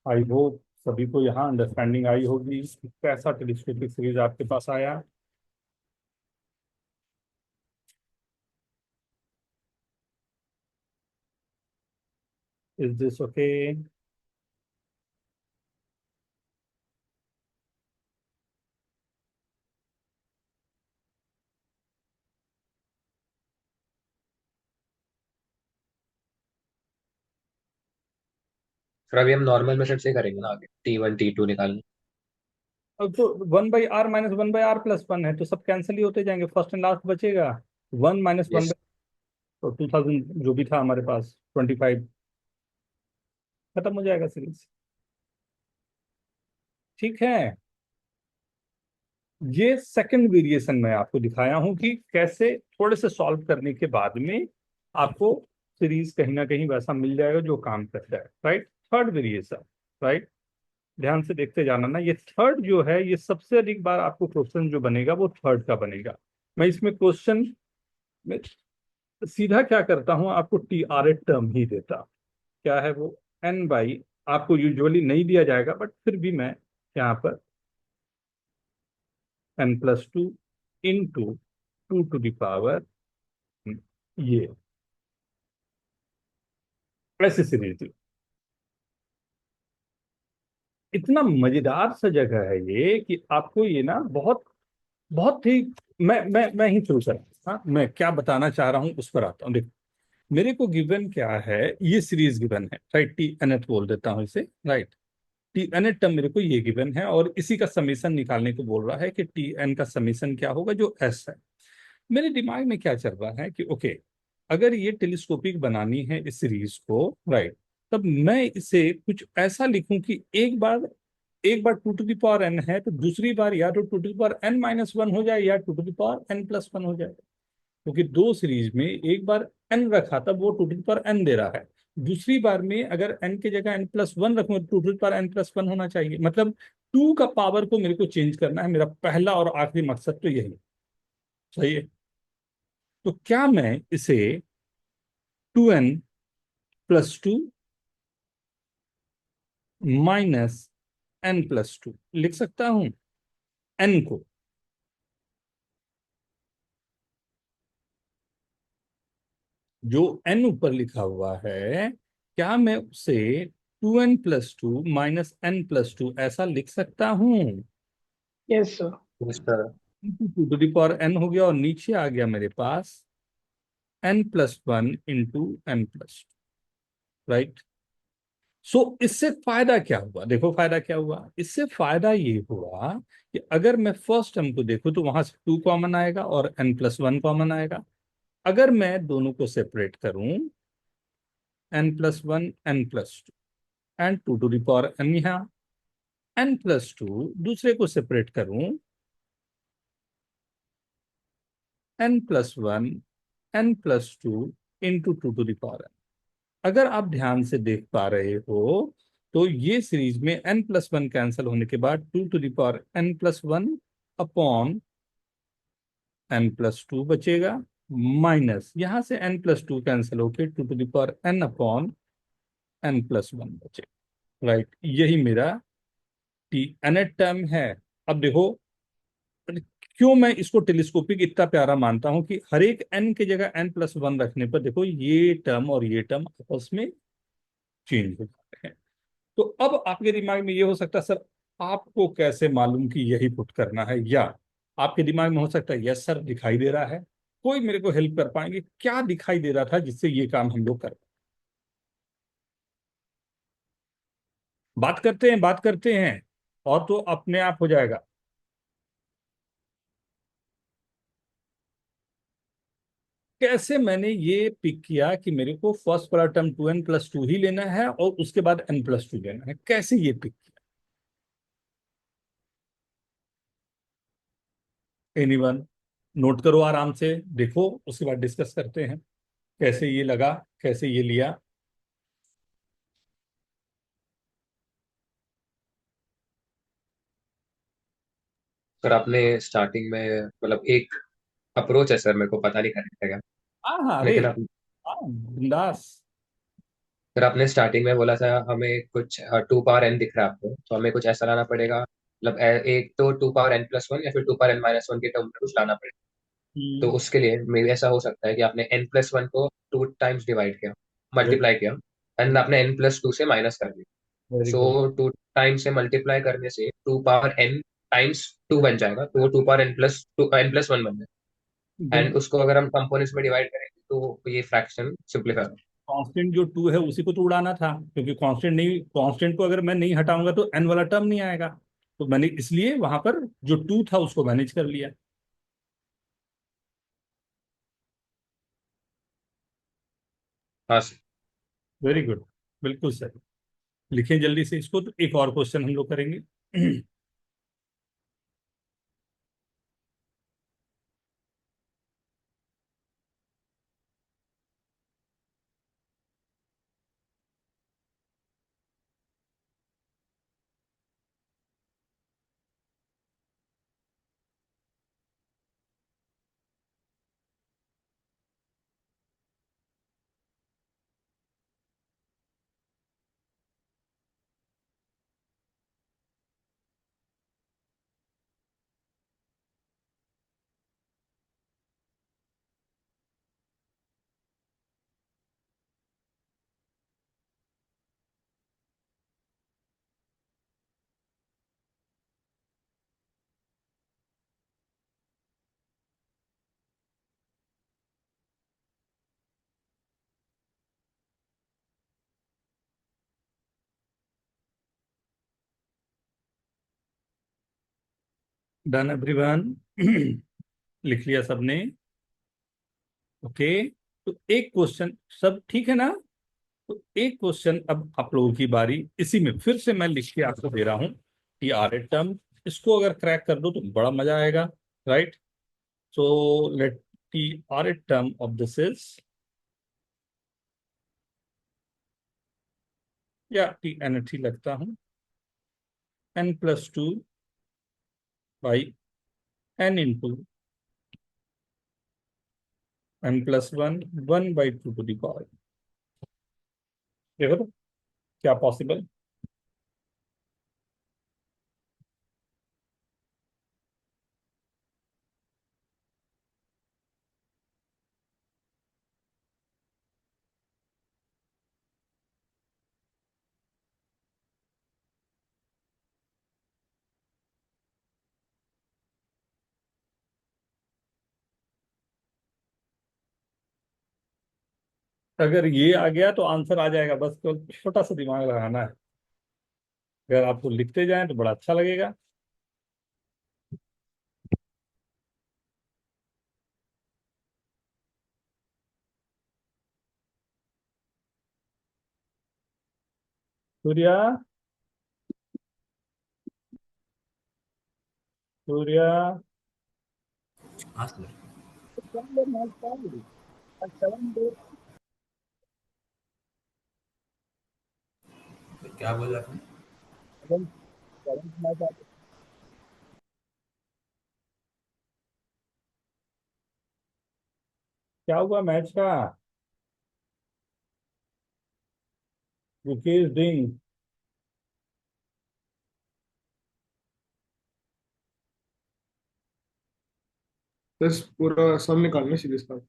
आई होप सभी को यहाँ अंडरस्टैंडिंग आई होगी कि कैसा टेलीस्कोपिक सीरीज आपके पास आया। Is this okay? फिर अभी हम नॉर्मल मेथड से करेंगे ना आगे, T1 T2 निकालने। अब तो one by r minus one by r plus one है, तो सब कैंसिल ही होते जाएंगे, फर्स्ट एंड लास्ट बचेगा। One minus one yes. By, तो 2000 जो भी था हमारे पास 25, खत्म हो जाएगा सीरीज। ठीक है, ये सेकंड वेरिएशन मैं आपको दिखाया हूं कि कैसे थोड़े से सॉल्व करने के बाद में आपको सीरीज कहीं ना कहीं वैसा मिल जाएगा जो काम करता है, राइट। थर्ड वेरिएशन, राइट, ध्यान से देखते जाना ना। ये थर्ड जो है, ये सबसे अधिक बार आपको क्वेश्चन जो बनेगा वो थर्ड का बनेगा। मैं इसमें क्वेश्चन में सीधा क्या करता हूं, आपको टी आर ए टर्म ही देता। क्या है वो? एन बाई, आपको यूजुअली नहीं दिया जाएगा बट फिर भी मैं यहाँ पर n plus two into two to the power ये ऐसी सीरीज थी। इतना मजेदार सा जगह है ये कि आपको ये ना बहुत बहुत ही, मैं ही शुरू कर, हाँ मैं क्या बताना चाह रहा हूँ उस पर आता हूँ। देखो, मेरे को गिवन क्या है, ये सीरीज गिवन है, राइट, टी एनएथ बोल देता हूँ इसे, right. T n a term मेरे को ये गिवन है और इसी का समीशन निकालने को बोल रहा है कि टी एन का समीशन क्या होगा जो एस है। मेरे दिमाग में क्या चल रहा है कि ओके, अगर ये टेलीस्कोपिक बनानी है इस सीरीज को, राइट, तब मैं इसे कुछ ऐसा लिखूं कि एक बार टू टू दावर एन है तो दूसरी बार या तो two to the power n minus one हो जाए या two to the power n plus one हो जाए। क्योंकि दो सीरीज में एक बार एन रखा तब वो टू टू पावर एन दे रहा है, दूसरी बार में अगर एन की जगह एन प्लस वन रखूं तो two to power n plus one होना चाहिए। मतलब टू का पावर को मेरे को चेंज करना है, मेरा पहला और आखिरी मकसद तो यही है। सही है। तो क्या मैं इसे two n plus two minus n plus two लिख सकता हूं, एन को? जो एन ऊपर लिखा हुआ है, क्या मैं उसे two n plus two minus n plus two ऐसा लिख सकता हूं? Yes sir. Yes, sir. Two to the power n हो गया और नीचे आ गया मेरे पास n plus one into N plus two, right. So इससे फायदा क्या हुआ, देखो फायदा क्या हुआ, इससे फायदा ये हुआ कि अगर मैं फर्स्ट टर्म को देखूं तो वहां से टू कॉमन आएगा और एन प्लस वन कॉमन आएगा। अगर मैं दोनों को सेपरेट करूं, n plus one n plus two and two to the power n, यहाँ एन प्लस टू दूसरे को सेपरेट करूं, n plus one n plus two into two to the power n. अगर आप ध्यान से देख पा रहे हो तो ये सीरीज में n प्लस वन कैंसिल होने के बाद two to the power n plus one upon n plus two बचेगा, माइनस यहां से n प्लस टू कैंसिल होके two to the power n upon n plus one बचेगा, राइट। यही मेरा टी एन टर्म है। अब देखो, क्यों मैं इसको टेलीस्कोपिक इतना प्यारा मानता हूं कि हर एक n की जगह n प्लस वन रखने पर देखो ये टर्म और ये टर्म आपस में चेंज हो जाते हैं। तो अब आपके दिमाग में ये हो सकता है सर आपको कैसे मालूम कि यही पुट करना है, या आपके दिमाग में हो सकता है यस सर दिखाई दे रहा है। कोई मेरे को हेल्प कर पाएंगे क्या दिखाई दे रहा था जिससे ये काम हम लोग कर? बात करते हैं और तो अपने आप हो जाएगा। कैसे मैंने ये पिक किया कि मेरे को फर्स्ट वाला term two n plus two ही लेना है और उसके बाद एन प्लस टू लेना है, कैसे ये पिक किया? एनीवन? नोट करो आराम से, देखो, उसके बाद डिस्कस करते हैं कैसे ये लगा, कैसे ये लिया। सर आपने स्टार्टिंग में मतलब एक अप्रोच है सर, मेरे को पता नहीं करेक्ट है क्या, हाँ हाँ, अरे लेकिन आप हाँ, बिंदास। सर आपने स्टार्टिंग में बोला था हमें कुछ टू पावर एन दिख रहा है आपको, तो हमें कुछ ऐसा लाना पड़ेगा, मतलब एक तो two power n plus one या फिर two power n minus one के टर्म में कुछ लाना पड़ेगा। तो उसके लिए मे ऐसा हो सकता है कि आपने एन प्लस वन को टू टाइम्स डिवाइड किया, मल्टीप्लाई किया, एंड आपने एन प्लस टू से माइनस कर दिया। Very good. So two times से मल्टीप्लाई करने से two power n times two बन जाएगा, तो वो two power n plus one बन जाएगा। एंड उसको अगर हम कंपोनेंट्स में डिवाइड करेंगे तो ये फ्रैक्शन सिंप्लीफाई होगा। कांस्टेंट जो टू है उसी को तो उड़ाना था, क्योंकि कांस्टेंट को अगर मैं नहीं हटाऊंगा तो एन वाला टर्म नहीं आएगा। तो मैंने इसलिए वहां पर जो टू था उसको मैनेज कर लिया। हाँ सर। वेरी गुड, बिल्कुल सही। लिखें जल्दी से इसको, तो एक और क्वेश्चन हम लोग करेंगे। Done everyone? लिख लिया सबने? ओके। तो एक क्वेश्चन, सब ठीक है ना? तो एक क्वेश्चन अब आप लोगों की बारी, इसी में फिर से मैं लिख के आपको दे रहा हूँ टी आर ए टर्म। इसको अगर क्रैक कर दो तो बड़ा मजा आएगा, right? So let T r a term of this is, या टी एन टी लगता हूँ, n+2 by n into n+1 1/2 to the power. देखो तो क्या पॉसिबल। अगर ये आ गया तो आंसर आ जाएगा, बस केवल छोटा सा दिमाग लगाना है। अगर आपको लिखते जाएं तो बड़ा अच्छा लगेगा। सूर्या, सूर्या, हाँ सर। क्या बोला आपने? क्या हुआ मैच का? रुकेश डिंग। बस पूरा सम निकालना सीरीज का।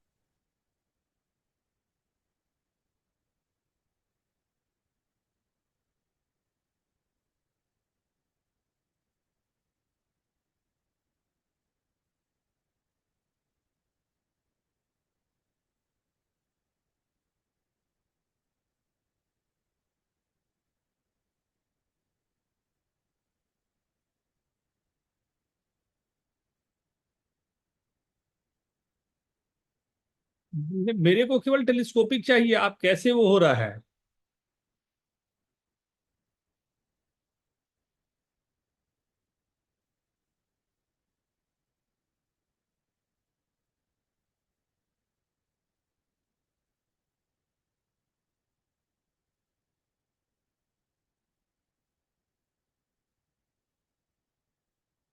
मेरे को केवल टेलीस्कोपिक चाहिए, आप कैसे वो हो रहा है?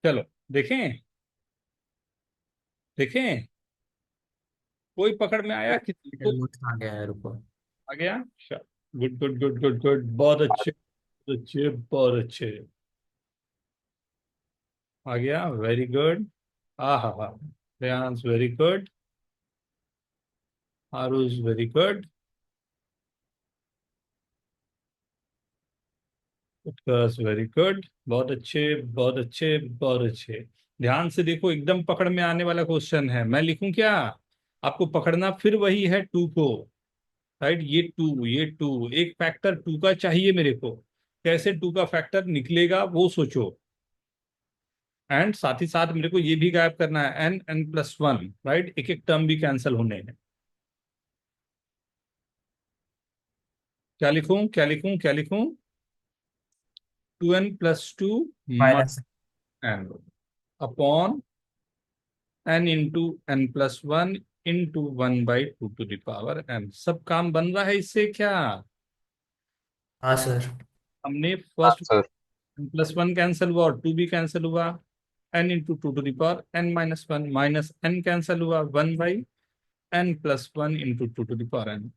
चलो देखें, देखें कोई पकड़ में आया किसी को? नोट्स आ गया है, रुको। आ गया? Good good good good good, बहुत अच्छे, बहुत अच्छे, बहुत अच्छे। आ गया, वेरी गुड। हाँ हाँ हाँ, Reyansh very good, Aarush very good, Utkarsh very good, बहुत अच्छे, बहुत अच्छे, बहुत अच्छे। ध्यान से देखो, एकदम पकड़ में आने वाला क्वेश्चन है। मैं लिखूं क्या? आपको पकड़ना फिर वही है टू को, राइट? ये टू, ये टू, एक फैक्टर टू का चाहिए मेरे को। कैसे टू का फैक्टर निकलेगा वो सोचो। एंड साथ ही साथ मेरे को ये भी गायब करना है n+1, राइट? एक एक टर्म भी कैंसिल होने हैं। क्या लिखूं, क्या लिखूं, क्या लिखूं? 2n+2 minus. n upon n × n+1 into 1/2 to the power n। सब काम बन रहा है इससे क्या? हाँ सर। हमने हाँ फर्स्ट सर। n+1 कैंसिल हुआ और 2 भी कैंसिल हुआ। n × 2 to the power n−1 minus n cancel हुआ, 1/n+1 into 2 to the power n।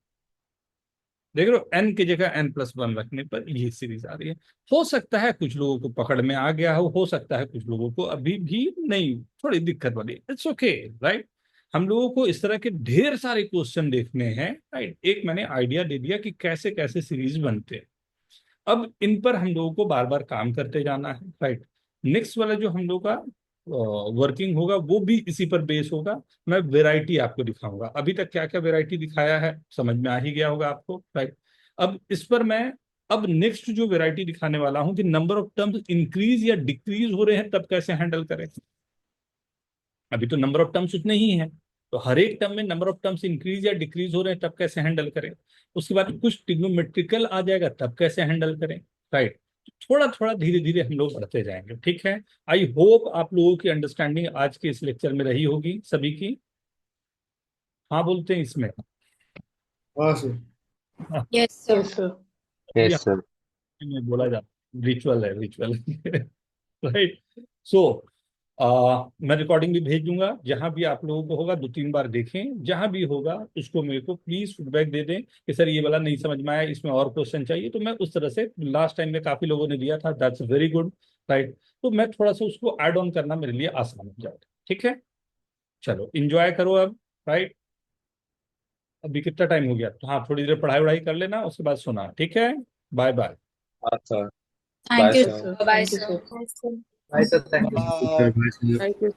देख रहे हो, n की जगह n+1 रखने पर ये सीरीज आ रही है। हो सकता है कुछ लोगों को पकड़ में आ गया हो सकता है कुछ लोगों को अभी भी नहीं, थोड़ी दिक्कत वाली। It's okay, right? हम लोगों को इस तरह के ढेर सारे क्वेश्चन देखने हैं, राइट? एक मैंने आइडिया दे दिया कि कैसे कैसे सीरीज बनते हैं। अब इन पर हम लोगों को बार बार काम करते जाना है, राइट? नेक्स्ट वाला जो हम लोग का वर्किंग होगा वो भी इसी पर बेस होगा। मैं वैरायटी आपको दिखाऊंगा। अभी तक क्या क्या वैरायटी दिखाया है समझ में आ ही गया होगा आपको, राइट? अब इस पर मैं अब नेक्स्ट जो वैरायटी दिखाने वाला हूं कि नंबर ऑफ टर्म्स इंक्रीज या डिक्रीज हो रहे हैं तब कैसे हैंडल करें। अभी तो नंबर ऑफ टर्म्स उतने ही हैं, तो हर एक टर्म में नंबर ऑफ टर्म्स इंक्रीज या डिक्रीज हो रहे हैं, तब कैसे हैंडल करें। उसके बाद कुछ ट्रिग्नोमेट्रिकल आ जाएगा, तब कैसे हैंडल करें, राइट। थोड़ा थोड़ा धीरे धीरे हम लोग बढ़ते जाएंगे, ठीक है। आई होप आप लोगों की अंडरस्टैंडिंग आज के इस लेक्चर में रही होगी सभी की। हाँ बोलते हैं इसमें। हाँ sir. Yes sir. Yes sir. Yes sir. में बोला जाता रिचुअल है, रिचुअल राइट। सो मैं रिकॉर्डिंग भी भेज दूंगा, जहां भी आप लोगों को होगा 2-3 बार देखें, जहां भी होगा उसको मेरे को प्लीज फीडबैक दे दें कि सर ये वाला नहीं समझ में आया, इसमें और क्वेश्चन चाहिए। तो मैं उस तरह से, लास्ट टाइम में काफी लोगों ने दिया था, दैट्स वेरी गुड, राइट। तो मैं थोड़ा सा उसको ऐड ऑन करना मेरे लिए आसान हो जाएगा, ठीक है। चलो इंजॉय करो अब, राइट। अभी कितना टाइम हो गया, तो हाँ थोड़ी देर पढ़ाई वढ़ाई कर लेना, उसके बाद सोना, ठीक है। Bye bye. हाँ sir. Thank bye you yes sir. Sir. Bye thank you sir. Sir. Bye sir, thank you. Sir, bye sir. Thank you.